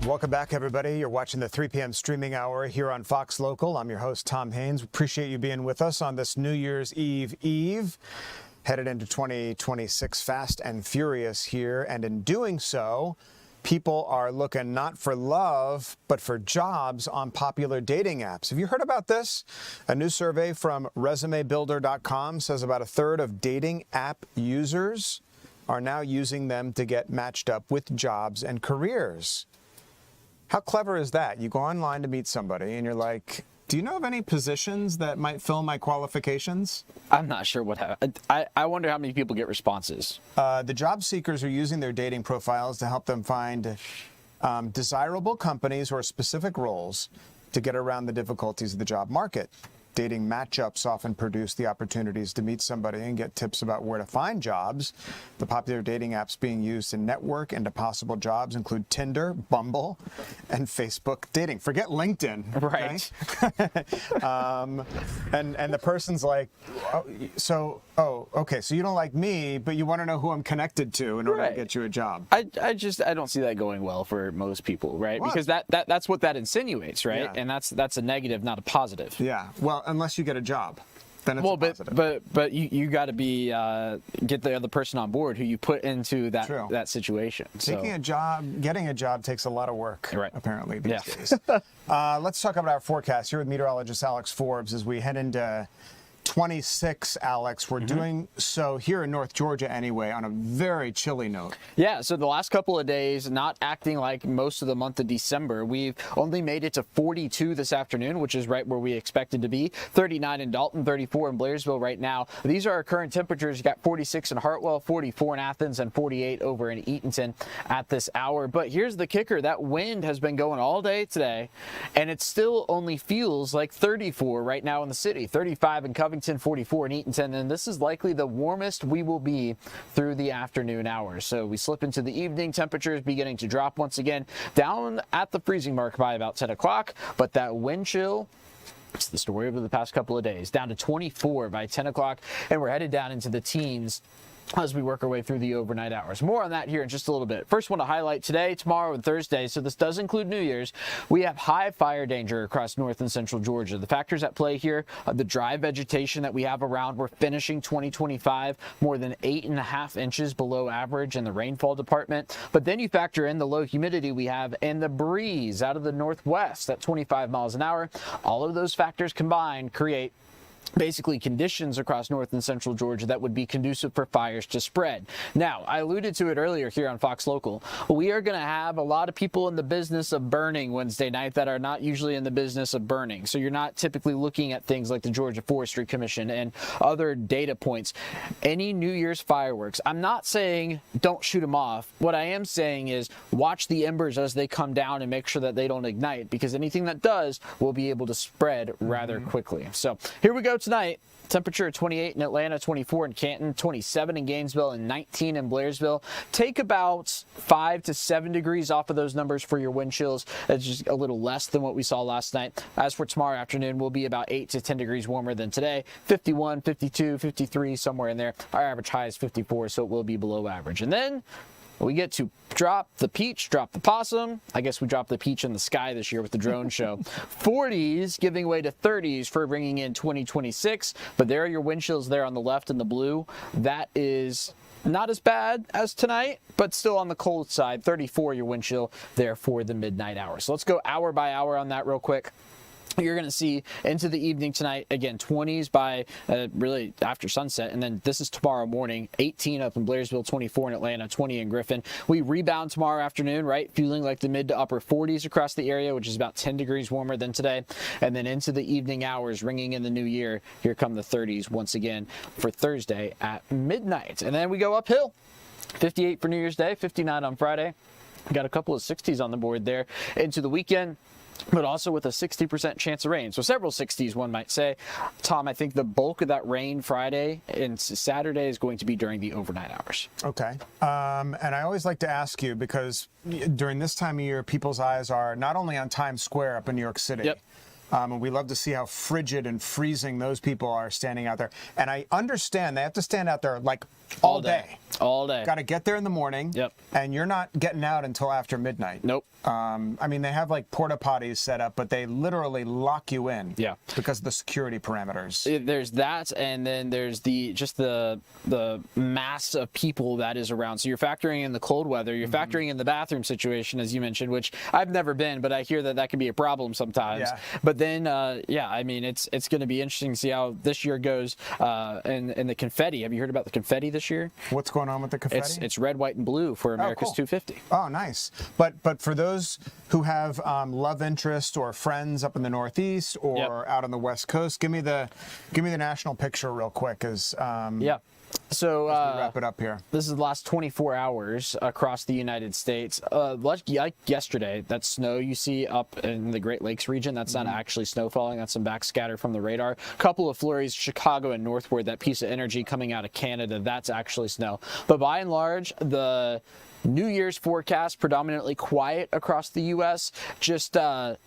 Welcome back, everybody. You're watching the 3 p.m. streaming hour here on Fox Local. I'm your host, Tom Haynes. Appreciate you being with us on this New Year's Eve. Headed into 2026 fast and furious here. And in doing so, people are looking not for love, but for jobs on popular dating apps. Have you heard about this? A new survey from ResumeBuilder.com says about a third of dating app users are now using them to get matched up with jobs and careers. How clever is that? You go online to meet somebody and you're like, do you know of any positions that might fill my qualifications? I'm not sure what happened. I wonder how many people get responses. The job seekers are using their dating profiles to help them find desirable companies or specific roles to get around the difficulties of the job market. Dating matchups often produce the opportunities to meet somebody and get tips about where to find jobs. The popular dating apps being used to network into possible jobs include Tinder, Bumble, and Facebook dating. Forget LinkedIn. Right. And the person's like, okay, so you don't like me, but you want to know who I'm connected to in order to get you a job. I don't see that going well for most people, right? What? Because that's what that insinuates, right? Yeah. And that's a negative, not a positive. Yeah. Well, unless you get a job, then it's a positive. But you got to be get the other person on board who you put into that situation. Taking a job, getting a job takes a lot of work, apparently these days. Let's talk about our forecast here with meteorologist Alex Forbes as we head into 26, Alex. We're doing so here in North Georgia anyway on a very chilly note. Yeah, so the last couple of days, not acting like most of the month of December. We've only made it to 42 this afternoon, which is right where we expected to be. 39 in Dalton, 34 in Blairsville right now. These are our current temperatures. You got 46 in Hartwell, 44 in Athens, and 48 over in Eatonton at this hour. But here's the kicker. That wind has been going all day today, and it still only feels like 34 right now in the city. 35 in Covington, 44 in Eatonton, and this is likely the warmest we will be through the afternoon hours. So we slip into the evening, temperatures beginning to drop once again, down at the freezing mark by about 10 o'clock, but that wind chill, it's the story over the past couple of days, down to 24 by 10 o'clock, and we're headed down into the teens as we work our way through the overnight hours. More on that here in just a little bit. First, want to highlight today, tomorrow, and Thursday, so this does include New Year's, we have high fire danger across north and central Georgia. The factors at play here, the dry vegetation that we have around, we're finishing 2025 more than 8.5 inches below average in the rainfall department. But then you factor in the low humidity we have and the breeze out of the northwest at 25 miles an hour. All of those factors combined create basically conditions across north and central Georgia that would be conducive for fires to spread. Now, I alluded to it earlier here on Fox Local. We are going to have a lot of people in the business of burning Wednesday night that are not usually in the business of burning. So you're not typically looking at things like the Georgia Forestry Commission and other data points. Any New Year's fireworks, I'm not saying don't shoot them off. What I am saying is watch the embers as they come down and make sure that they don't ignite, because anything that does will be able to spread rather quickly. So here we go tonight. Temperature 28 in Atlanta, 24 in Canton, 27 in Gainesville, and 19 in Blairsville. Take about 5 to 7 degrees off of those numbers for your wind chills. That's just a little less than what we saw last night. As for tomorrow afternoon, we'll be about 8 to 10 degrees warmer than today. 51, 52, 53, somewhere in there. Our average high is 54, so it will be below average. And then we get to drop the peach, drop the possum. I guess we dropped the peach in the sky this year with the drone show. 40s giving way to 30s for bringing in 2026. But there are your wind chills there on the left in the blue. That is not as bad as tonight, but still on the cold side. 34 your wind chill there for the midnight hour. So let's go hour by hour on that real quick. You're going to see into the evening tonight, again, 20s by really after sunset. And then this is tomorrow morning, 18 up in Blairsville, 24 in Atlanta, 20 in Griffin. We rebound tomorrow afternoon, right? Feeling like the mid to upper 40s across the area, which is about 10 degrees warmer than today. And then into the evening hours, ringing in the new year, here come the 30s once again for Thursday at midnight. And then we go uphill. 58 for New Year's Day, 59 on Friday. Got a couple of 60s on the board there into the weekend, but also with a 60% chance of rain. So several 60s, one might say. Tom, I think the bulk of that rain Friday and Saturday is going to be during the overnight hours. Okay. And I always like to ask you, because during this time of year, people's eyes are not only on Times Square up in New York City, And we love to see how frigid and freezing those people are standing out there. And I understand they have to stand out there like all day. All day. Got to get there in the morning. Yep. And you're not getting out until after midnight. Nope. I mean, they have like porta potties set up, but they literally lock you in. Yeah. Because of the security parameters. There's that, and then there's the mass of people that is around. So you're factoring in the cold weather, you're factoring in the bathroom situation, as you mentioned, which I've never been, but I hear that can be a problem sometimes. Yeah. But then, I mean, it's going to be interesting to see how this year goes. And the confetti. Have you heard about the confetti this year? What's going on with the confetti? It's red, white, and blue for America's 250. Oh, nice. But for those who have love interest or friends up in the Northeast or out on the West Coast, give me the national picture real quick. So as we wrap it up here. This is the last 24 hours across the United States. Like yesterday, that snow you see up in the Great Lakes region, that's not actually snow falling. That's some backscatter from the radar. A couple of flurries, Chicago and northward, that piece of energy coming out of Canada, that's actually snow. But by and large, the New Year's forecast predominantly quiet across the U.S. Just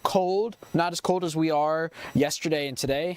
cold, not as cold as we are yesterday and today,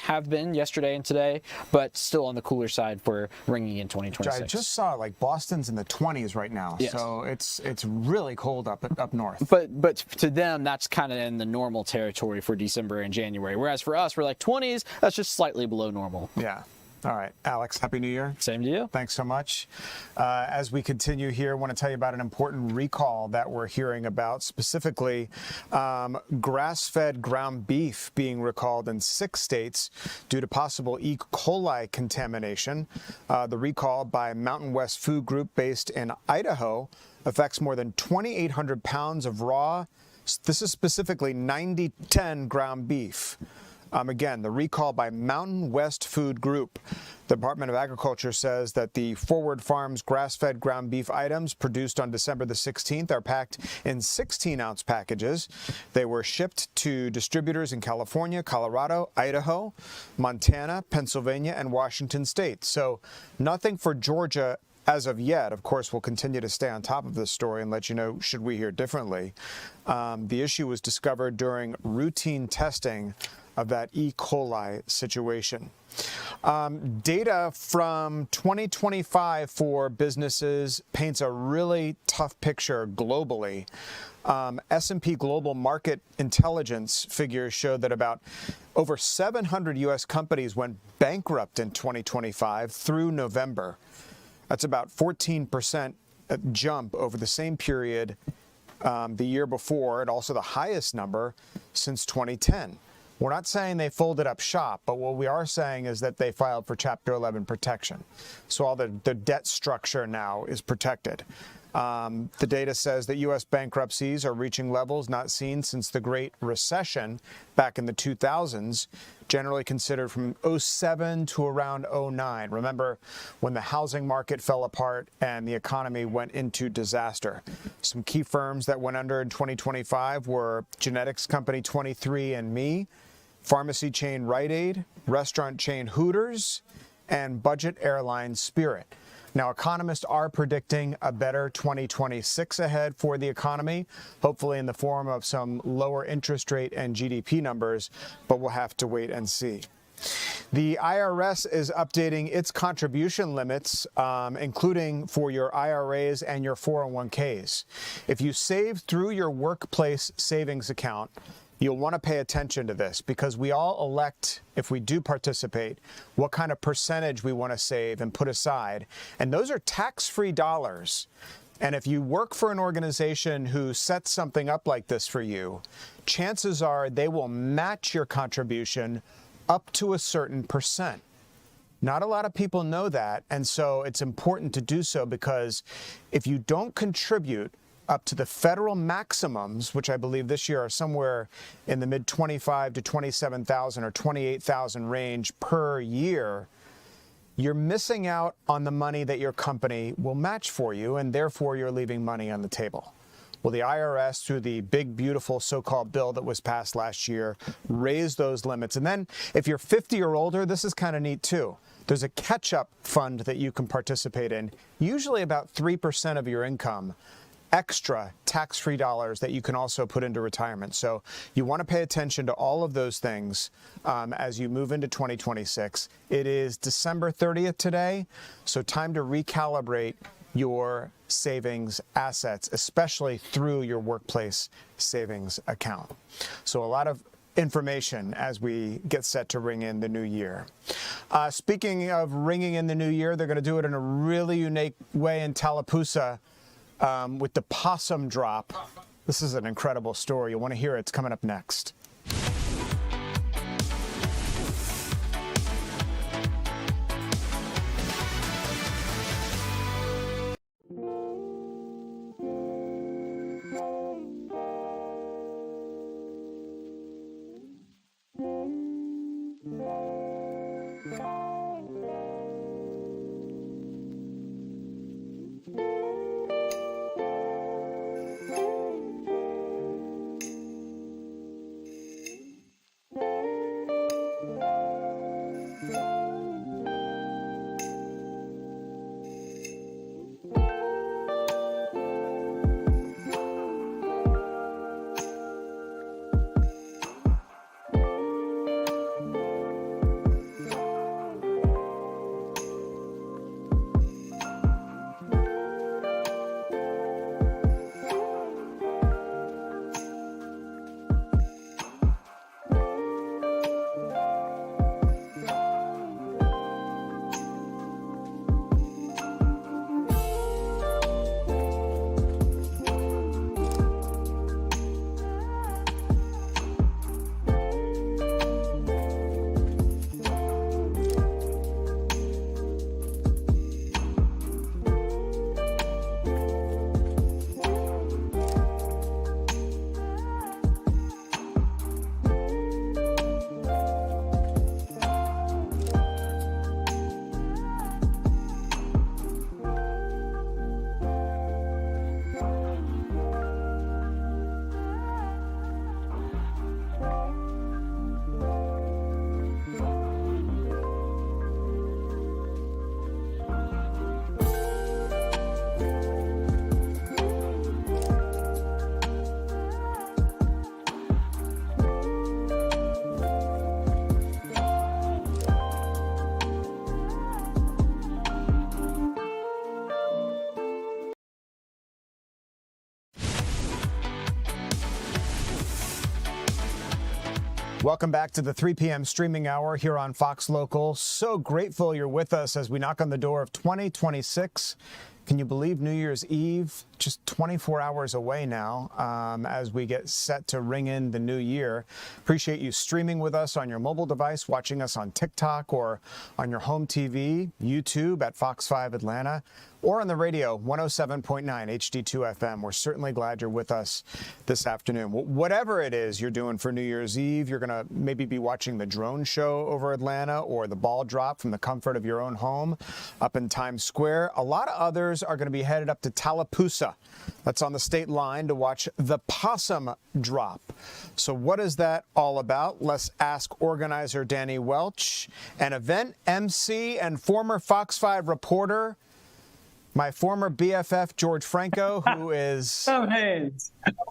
but still on the cooler side for ringing in 2026. I just saw like Boston's in the 20s right now, so it's really cold up north. But to them, that's kind of in the normal territory for December and January. Whereas for us, we're like 20s. That's just slightly below normal. Yeah. All right, Alex, Happy New Year. Same to you. Thanks so much. As we continue here, I want to tell you about an important recall that we're hearing about, specifically grass-fed ground beef being recalled in 6 states due to possible E. coli contamination. The recall by Mountain West Food Group based in Idaho affects more than 2,800 pounds of raw, this is specifically 90-10 ground beef. Again, the recall by Mountain West Food Group. The Department of Agriculture says that the Forward Farms grass-fed ground beef items produced on December the 16th are packed in 16-ounce packages. They were shipped to distributors in California, Colorado, Idaho, Montana, Pennsylvania, and Washington State. So nothing for Georgia as of yet. Of course, we'll continue to stay on top of this story and let you know should we hear differently. The issue was discovered during routine testing of that E. coli situation. Data from 2025 for businesses paints a really tough picture globally. S&P Global Market Intelligence figures show that about over 700 U.S. companies went bankrupt in 2025 through November. That's about 14% jump over the same period the year before, and also the highest number since 2010. We're not saying they folded up shop, but what we are saying is that they filed for Chapter 11 protection. So all the debt structure now is protected. The data says that U.S. bankruptcies are reaching levels not seen since the Great Recession back in the 2000s, generally considered from 07 to around 09. Remember when the housing market fell apart and the economy went into disaster. Some key firms that went under in 2025 were genetics company 23andMe, pharmacy chain Rite Aid, restaurant chain Hooters, and budget airline Spirit. Now, economists are predicting a better 2026 ahead for the economy, hopefully in the form of some lower interest rate and GDP numbers, but we'll have to wait and see. The IRS is updating its contribution limits, including for your IRAs and your 401ks. If you save through your workplace savings account, you'll want to pay attention to this because we all elect, if we do participate, what kind of percentage we want to save and put aside. And those are tax-free dollars. And if you work for an organization who sets something up like this for you, chances are they will match your contribution up to a certain percent. Not a lot of people know that, and so it's important to do so because if you don't contribute up to the federal maximums, which I believe this year are somewhere in the mid 25 to 27,000 or 28,000 range per year, you're missing out on the money that your company will match for you, and therefore you're leaving money on the table. Well, the IRS, through the big, beautiful so-called bill that was passed last year, raised those limits. And then if you're 50 or older, this is kind of neat too. There's a catch-up fund that you can participate in, usually about 3% of your income. extra tax-free dollars that you can also put into retirement. So you want to pay attention to all of those things as you move into 2026. It is December 30th today, so time to recalibrate your savings assets, especially through your workplace savings account. So a lot of information as we get set to ring in the new year. Speaking of ringing in the new year, they're going to do it in a really unique way in Tallapoosa with the possum drop. This is an incredible story. You'll want to hear it. It's coming up next. Welcome back to the 3 p.m. streaming hour here on Fox Local. So grateful you're with us as we knock on the door of 2026. Can you believe New Year's Eve? Just 24 hours away now as we get set to ring in the new year. Appreciate you streaming with us on your mobile device, watching us on TikTok or on your home TV, YouTube at Fox 5 Atlanta, or on the radio, 107.9 HD2 FM. We're certainly glad you're with us this afternoon. Whatever it is you're doing for New Year's Eve, you're going to maybe be watching the drone show over Atlanta or the ball drop from the comfort of your own home up in Times Square. A lot of others are going to be headed up to Tallapoosa. That's on the state line to watch the possum drop. So what is that all about? Let's ask organizer Danny Welch, an event MC and former Fox 5 reporter, my former BFF, George Franco, who is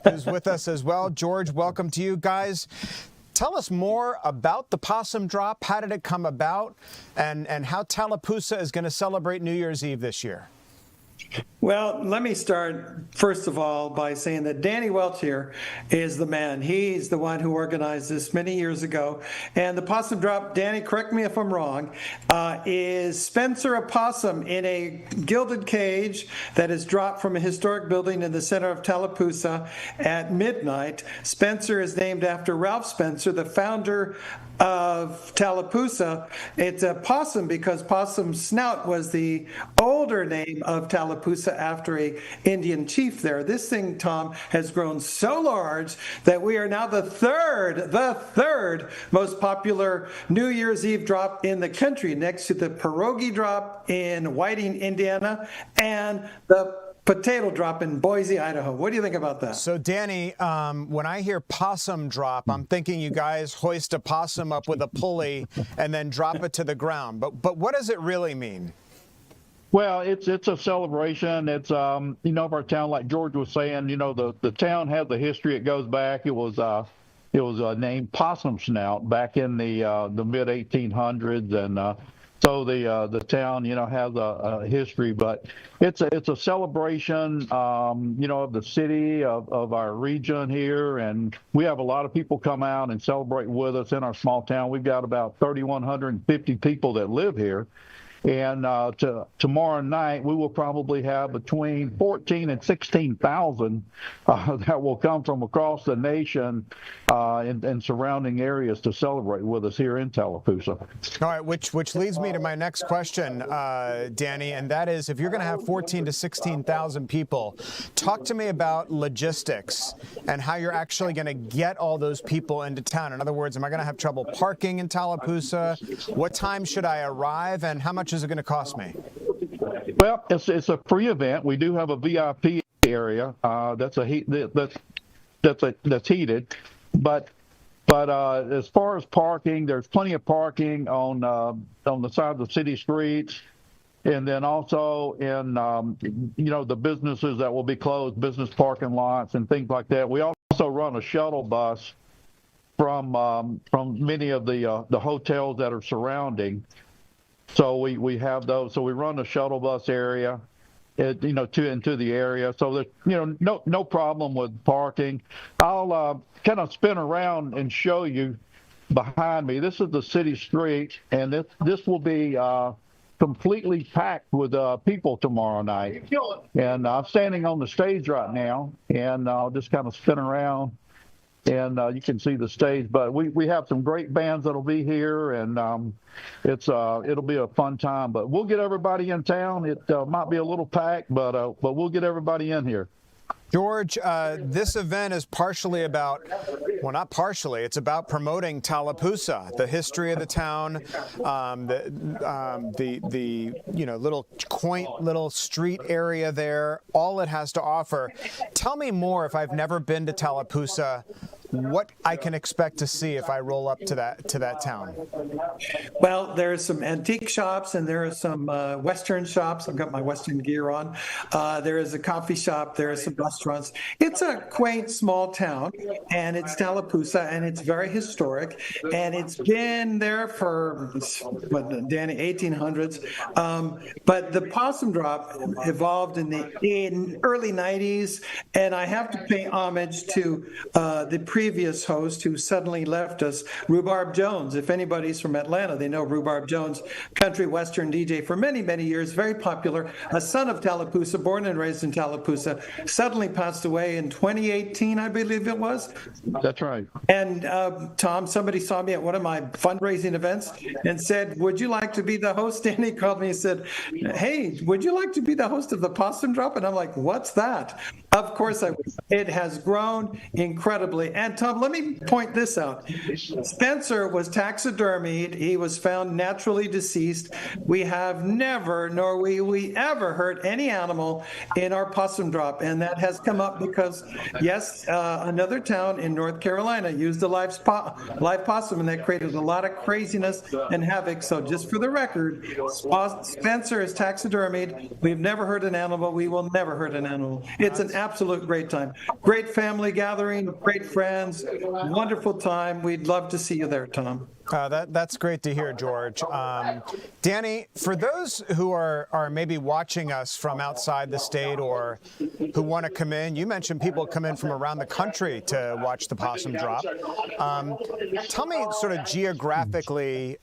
who's with us as well. George, welcome to you guys. Tell us more about the possum drop. How did it come about? And how Tallapoosa is going to celebrate New Year's Eve this year. Well, let me start, first of all, by saying that Danny Welch here is the man. He's the one who organized this many years ago. And the possum drop, Danny, correct me if I'm wrong, is Spencer a possum in a gilded cage that is dropped from a historic building in the center of Tallapoosa at midnight. Spencer is named after Ralph Spencer, the founder of Tallapoosa. It's a possum because Possum Snout was the older name of Tallapoosa after a Indian chief there. This thing, Tom, has grown so large that we are now the third most popular New Year's Eve drop in the country, next to the pierogi drop in Whiting, Indiana, and the potato drop in Boise, Idaho. What do you think about that? So, Danny, when I hear possum drop, I'm thinking you guys hoist a possum up with a pulley and then drop it to the ground. But what does it really mean? Well, it's a celebration. It's you know, of our town, like George was saying, you know, the town has a history. It goes back. It was named Possum Snout back in the mid 1800s, and so the town, you know, has a history. But it's a celebration, you know, of the city, of our region here, and we have a lot of people come out and celebrate with us in our small town. We've got about 3,150 people that live here. And tomorrow night, we will probably have between 14 and 16,000 that will come from across the nation and surrounding areas to celebrate with us here in Tallapoosa. All right, which leads me to my next question, Danny, and that is, if you're going to have 14 to 16,000 people, talk to me about logistics and how you're actually going to get all those people into town. In other words, am I going to have trouble parking in Tallapoosa? What time should I arrive, and how much is it going to cost me? Well, it's a free event. We do have a VIP area that's heated, but as far as parking, there's plenty of parking on the side of the city streets, and then also in you know, the businesses that will be closed, business parking lots and things like that. We also run a shuttle bus from many of the hotels that are surrounding. So we have those. So we run the shuttle bus area, you know, into the area. So there's, you know, no problem with parking. I'll kind of spin around and show you behind me. This is the city street, and this will be completely packed with people tomorrow night. And I'm standing on the stage right now, and I'll just kind of spin around. And you can see the stage, but we have some great bands that'll be here, and it'll be a fun time. But we'll get everybody in town. It might be a little packed, but we'll get everybody in here. George, this event is partially about, well, not partially, it's about promoting Tallapoosa, the history of the town, the you know, little quaint little street area there, all it has to offer. Tell me more, if I've never been to Tallapoosa, what I can expect to see if I roll up to that town. Well, there's some antique shops, and there are some Western shops. I've got my Western gear on. There is a coffee shop. There are some restaurants. It's a quaint small town, and it's Tallapoosa, and it's very historic, and it's been there for, Danny, 1800s. But the possum drop evolved in the early 90s, and I have to pay homage to the previous host who suddenly left us, Rhubarb Jones. If anybody's from Atlanta, they know Rhubarb Jones, country western DJ for many, many years, very popular, a son of Tallapoosa, born and raised in Tallapoosa, suddenly passed away in 2018, I believe it was. That's right. And Tom, somebody saw me at one of my fundraising events and said, would you like to be the host? And he called me and said, hey, would you like to be the host of the Possum Drop? And I'm like, what's that? Of course I would. It has grown incredibly. And Tom, let me point this out. Spencer was taxidermied. He was found naturally deceased. We have never, nor will we ever hurt any animal in our possum drop. And that has come up because, yes, another town in North Carolina used a live possum, and that created a lot of craziness and havoc. So just for the record, Spencer is taxidermied. We've never hurt an animal. We will never hurt an animal. It's an absolute great time. Great family gathering, great friends, wonderful time. We'd love to see you there, Tom. That's great to hear, George. Danny, for those who are maybe watching us from outside the state or who want to come in, you mentioned people come in from around the country to watch the possum drop. Tell me sort of geographically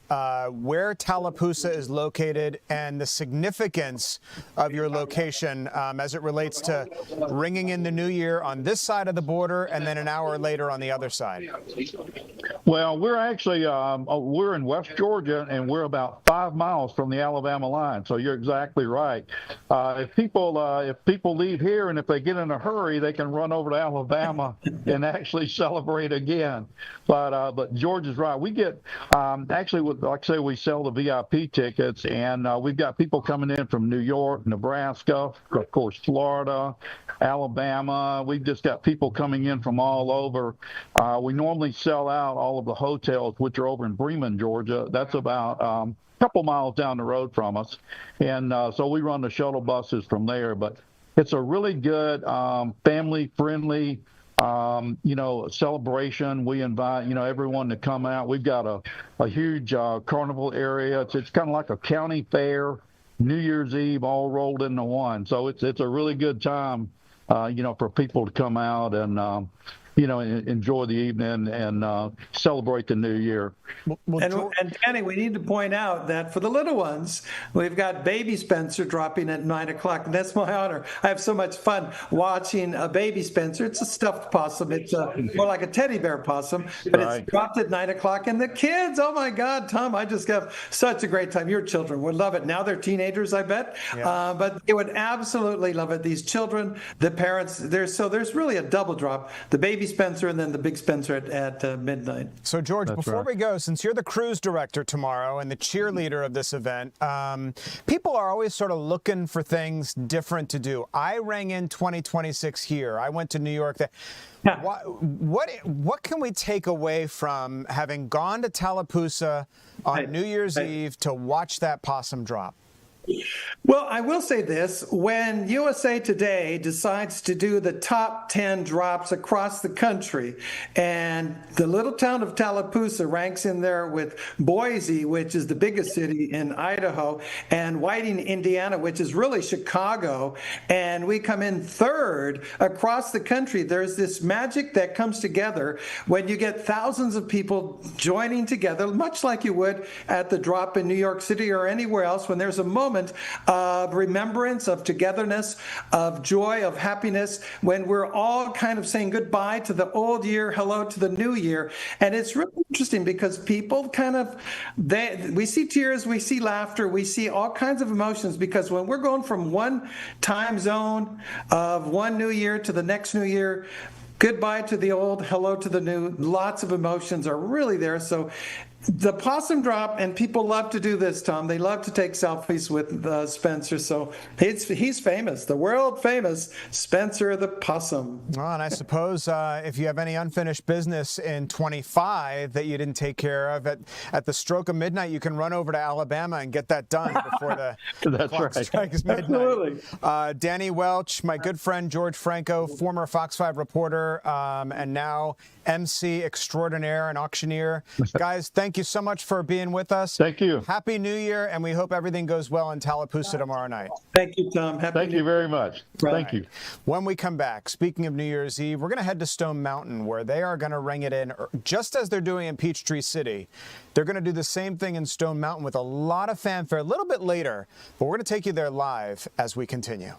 where Tallapoosa is located and the significance of your location as it relates to ringing in the new year on this side of the border and then an hour later on the other side. Well, we're actually we're in West Georgia, and we're about 5 miles from the Alabama line. So you're exactly right. If people leave here and if they get in a hurry, they can run over to Alabama and actually celebrate again. But George is right. We get actually, like I say, we sell the VIP tickets, and we've got people coming in from New York, Nebraska, of course, Florida, Alabama. We've just got people coming in from all over. We normally sell out all all of the hotels, which are over in Bremen, Georgia. That's about a couple miles down the road from us. And so we run the shuttle buses from there. But it's a really good family-friendly celebration. We invite, everyone to come out. We've got a huge carnival area. It's kind of like a county fair, New Year's Eve all rolled into one. So it's a really good time, for people to come out and, enjoy the evening and celebrate the new year. And Danny, we need to point out that for the little ones, we've got baby Spencer dropping at 9 o'clock, and that's my honor. I have so much fun watching a baby Spencer. It's a stuffed possum. It's more like a teddy bear possum, but it's dropped at 9 o'clock. And the kids, oh my God, Tom, I just have such a great time. Your children would love it. Now they're teenagers, I bet, but they would absolutely love it. These children, the parents, there's really a double drop. The baby Spencer and then the big Spencer at midnight. So George, before we go, since you're the cruise director tomorrow and the cheerleader of this event, people are always sort of looking for things different to do. I rang in 2026 here. I went to New York. What can we take away from having gone to Tallapoosa on New Year's Eve to watch that possum drop? Well, I will say this. When USA Today decides to do the top 10 drops across the country, and the little town of Tallapoosa ranks in there with Boise, which is the biggest city in Idaho, and Whiting, Indiana, which is really Chicago, and we come in third across the country, there's this magic that comes together when you get thousands of people joining together, much like you would at the drop in New York City or anywhere else, when there's a moment of remembrance, of togetherness, of joy, of happiness, when we're all kind of saying goodbye to the old year, hello to the new year. And it's really interesting because people we see tears, we see laughter, we see all kinds of emotions, because when we're going from one time zone of one new year to the next new year, goodbye to the old, hello to the new, lots of emotions are really there. So the possum drop, and people love to do this, Tom. They love to take selfies with Spencer. So he's famous, the world famous Spencer the possum. Well, and I suppose if you have any unfinished business in 25 that you didn't take care of, at the stroke of midnight, you can run over to Alabama and get that done before the clock strikes midnight. Absolutely. Danny Welch, my good friend George Franco, former Fox 5 reporter, and now MC extraordinaire and auctioneer. Guys, thank you so much for being with us. Thank you. Happy New Year, and we hope everything goes well in Tallapoosa tomorrow night. Thank you, Tom. Thank you very much. Thank you. When we come back, speaking of New Year's Eve, we're going to head to Stone Mountain, where they are going to ring it in just as they're doing in Peachtree City. They're going to do the same thing in Stone Mountain with a lot of fanfare a little bit later, but we're going to take you there live as we continue.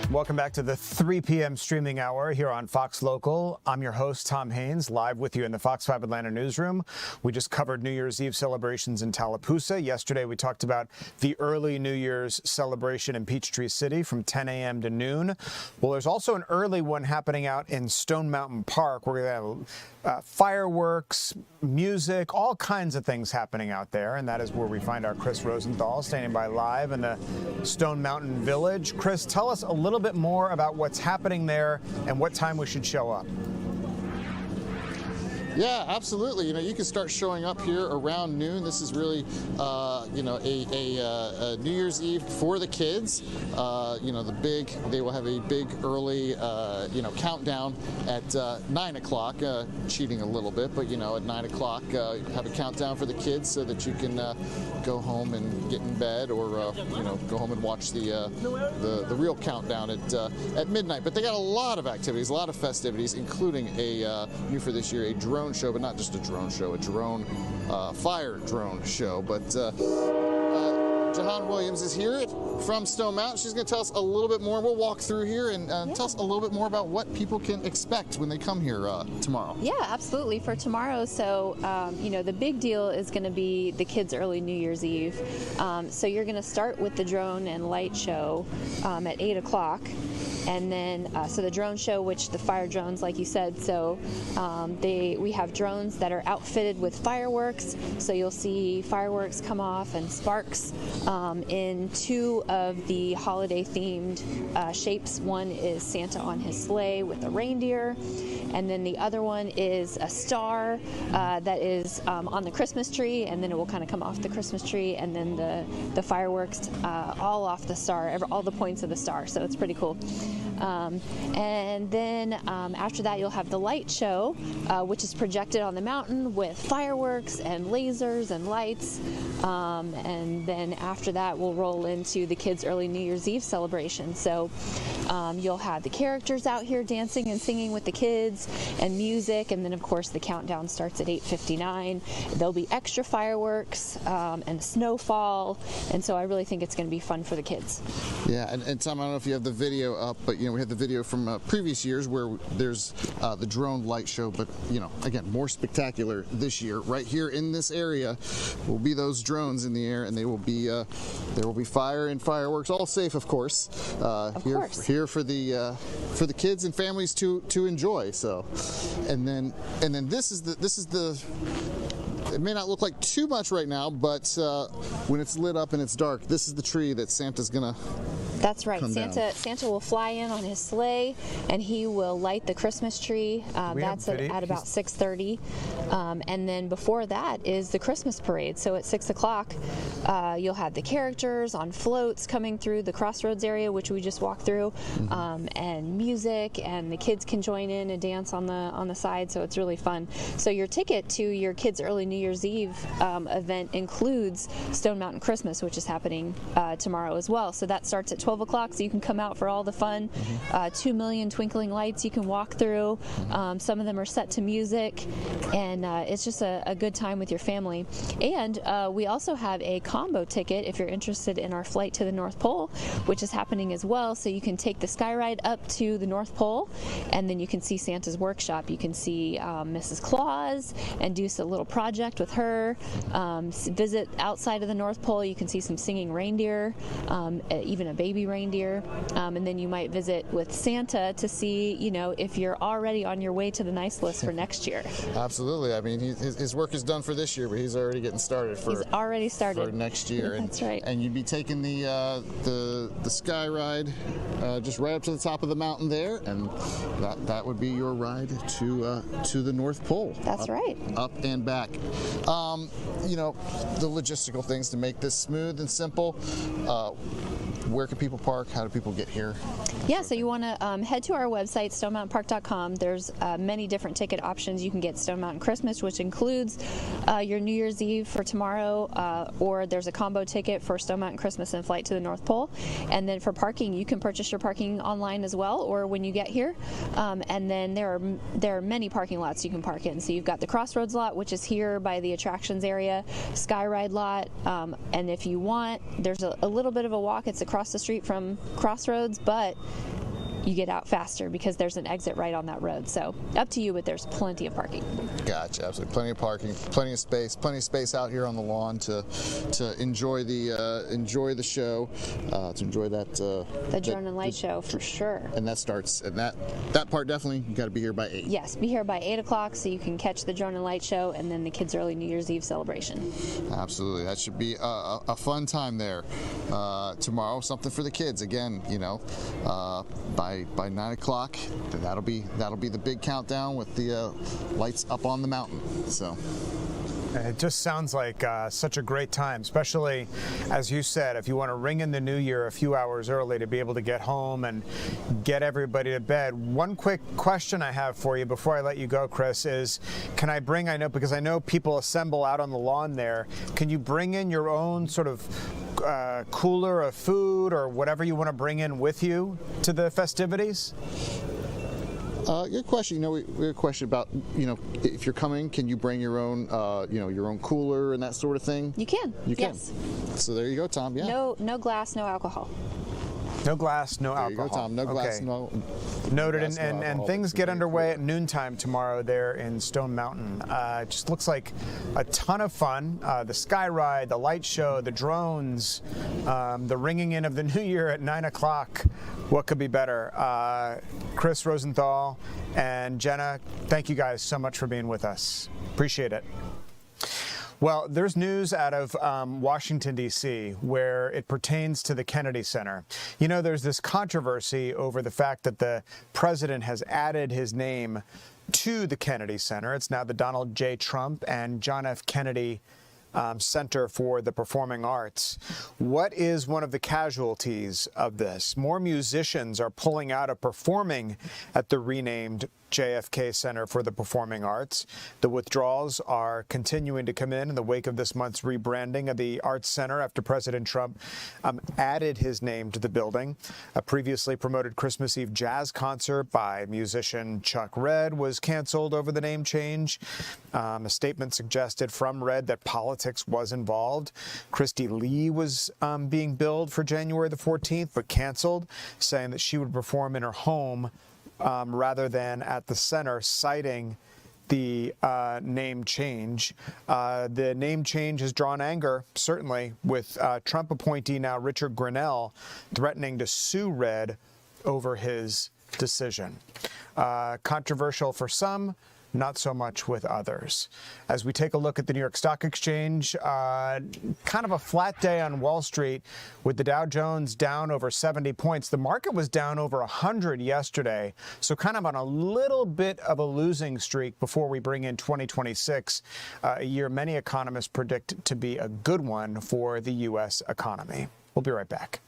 Welcome back to the 3 p.m. streaming hour here on Fox Local. I'm your host, Tom Haines, live with you in the Fox 5 Atlanta newsroom. We just covered New Year's Eve celebrations in Tallapoosa. Yesterday, we talked about the early New Year's celebration in Peachtree City from 10 a.m. to noon. Well, there's also an early one happening out in Stone Mountain Park. We're going to have fireworks, music, all kinds of things happening out there. And that is where we find our Chris Rosenthal standing by live in the Stone Mountain Village. Chris, tell us a little bit more about what's happening there and what time we should show up. Yeah, absolutely. You can start showing up here around noon. This is really, a New Year's Eve for the kids. They will have a big early, countdown at 9 o'clock. Cheating a little bit, but at 9 o'clock, have a countdown for the kids so that you can go home and get in bed, or go home and watch the real countdown at midnight. But they got a lot of activities, a lot of festivities, including new for this year, a drone show, but not just a drone show, a fire drone show. But Jahan Williams is here from Stone Mountain. She's going to tell us a little bit more. We'll walk through here and tell us a little bit more about what people can expect when they come here tomorrow. Yeah, absolutely. For tomorrow, so, the big deal is going to be the kids' early New Year's Eve. So you're going to start with the drone and light show at 8 o'clock. And then, so the drone show, which the fire drones, like you said, so we have drones that are outfitted with fireworks. So you'll see fireworks come off and sparks in two of the holiday-themed shapes. One is Santa on his sleigh with a reindeer, and then the other one is a star that is on the Christmas tree, and then it will kind of come off the Christmas tree, and then the fireworks all off the star, all the points of the star. So it's pretty cool. And then after that, you'll have the light show, which is projected on the mountain with fireworks and lasers and lights. And then after that, we'll roll into the kids' early New Year's Eve celebration. So you'll have the characters out here dancing and singing with the kids and music. And then, of course, the countdown starts at 8:59. There'll be extra fireworks and snowfall. And so I really think it's going to be fun for the kids. Yeah, and Tom, I don't know if you have the video up, but we have the video from previous years where there's the drone light show, but again, more spectacular this year. Right here in this area will be those drones in the air, and they will be there will be fire and fireworks, all safe, of course. Here for the kids and families to enjoy. So, and then this is the. It may not look like too much right now, but when it's lit up and it's dark, this is the tree that Santa's gonna. That's right. Santa will fly in on his sleigh, and he will light the Christmas tree. That's at about 6:30, and then before that is the Christmas parade. So at 6 o'clock, you'll have the characters on floats coming through the crossroads area, which we just walked through, and music, and the kids can join in and dance on the side. So it's really fun. So your ticket to your kids' early New Year's Eve event includes Stone Mountain Christmas, which is happening tomorrow as well. So that starts at 12 o'clock, so you can come out for all the fun. 2 million twinkling lights you can walk through. Some of them are set to music, and it's just a good time with your family. And we also have a combo ticket if you're interested in our flight to the North Pole, which is happening as well. So you can take the sky ride up to the North Pole, and then you can see Santa's workshop. You can see Mrs. Claus and do a little project with her. Visit outside of the North Pole. You can see some singing reindeer, even a baby reindeer, and then you might visit with Santa to see, if you're already on your way to the nice list for next year. Absolutely. I mean, his work is done for this year, but he's already getting started for next year. That's right. And you'd be taking the sky ride just right up to the top of the mountain there, and that would be your ride to the North Pole. That's right. Up and back. The logistical things to make this smooth and simple. Where can people park? How do people get here? Yeah, so you want to head to our website, stonemountainpark.com. There's many different ticket options. You can get Stone Mountain Christmas, which includes your New Year's Eve for tomorrow, or there's a combo ticket for Stone Mountain Christmas and flight to the North Pole. And then for parking, you can purchase your parking online as well, or when you get here. And then there are many parking lots you can park in. So you've got the Crossroads lot, which is here by the attractions area, Skyride lot, and if you want, there's a little bit of a walk. It's across across the street from Crossroads, but you get out faster because there's an exit right on that road. So up to you, but there's plenty of parking. Gotcha, absolutely. Plenty of parking, plenty of space out here on the lawn to enjoy the show, to enjoy the drone and light show for sure. And that starts, and that part definitely, you got to be here by 8. Yes, be here by 8 o'clock so you can catch the drone and light show and then the kids' early New Year's Eve celebration. Absolutely, that should be a fun time there. Tomorrow, something for the kids again. By 9 o'clock, that'll be the big countdown with the lights up on the mountain. So. It just sounds like such a great time, especially, as you said, if you want to ring in the new year a few hours early to be able to get home and get everybody to bed. One quick question I have for you before I let you go, Chris, is can I bring, because I know people assemble out on the lawn there, can you bring in your own sort of cooler of food or whatever you want to bring in with you to the festivities? Good question. We had a question about, if you're coming, can you bring your own, your own cooler and that sort of thing? You can. Yes. So there you go, Tom. Yeah. No glass, no alcohol. No glass, no alcohol. There you go, Tom. No glass, okay. no. Noted. Glass, And things get underway at noontime tomorrow there in Stone Mountain. It just looks like a ton of fun. The sky ride, the light show, the drones, the ringing in of the new year at 9 o'clock. What could be better? Chris Rosenthal and Jenna, thank you guys so much for being with us. Appreciate it. Well, there's news out of Washington, D.C., where it pertains to the Kennedy Center. There's this controversy over the fact that the president has added his name to the Kennedy Center. It's now the Donald J. Trump and John F. Kennedy Center for the Performing Arts. What is one of the casualties of this? More musicians are pulling out of performing at the renamed JFK Center for the Performing Arts. The withdrawals are continuing to come in the wake of this month's rebranding of the Arts Center after President Trump added his name to the building. A previously promoted Christmas Eve jazz concert by musician Chuck Redd was canceled over the name change. A statement suggested from Redd that politics was involved. Christy Lee was being billed for January the 14th, but canceled, saying that she would perform in her home rather than at the center, citing the name change. The name change has drawn anger, certainly, with Trump appointee now Richard Grenell threatening to sue Redd over his decision. Controversial for some, not so much with others. As we take a look at the New York Stock Exchange, kind of a flat day on Wall Street with the Dow Jones down over 70 points. The market was down over 100 yesterday, so kind of on a little bit of a losing streak before we bring in 2026, a year many economists predict to be a good one for the U.S. economy. We'll be right back.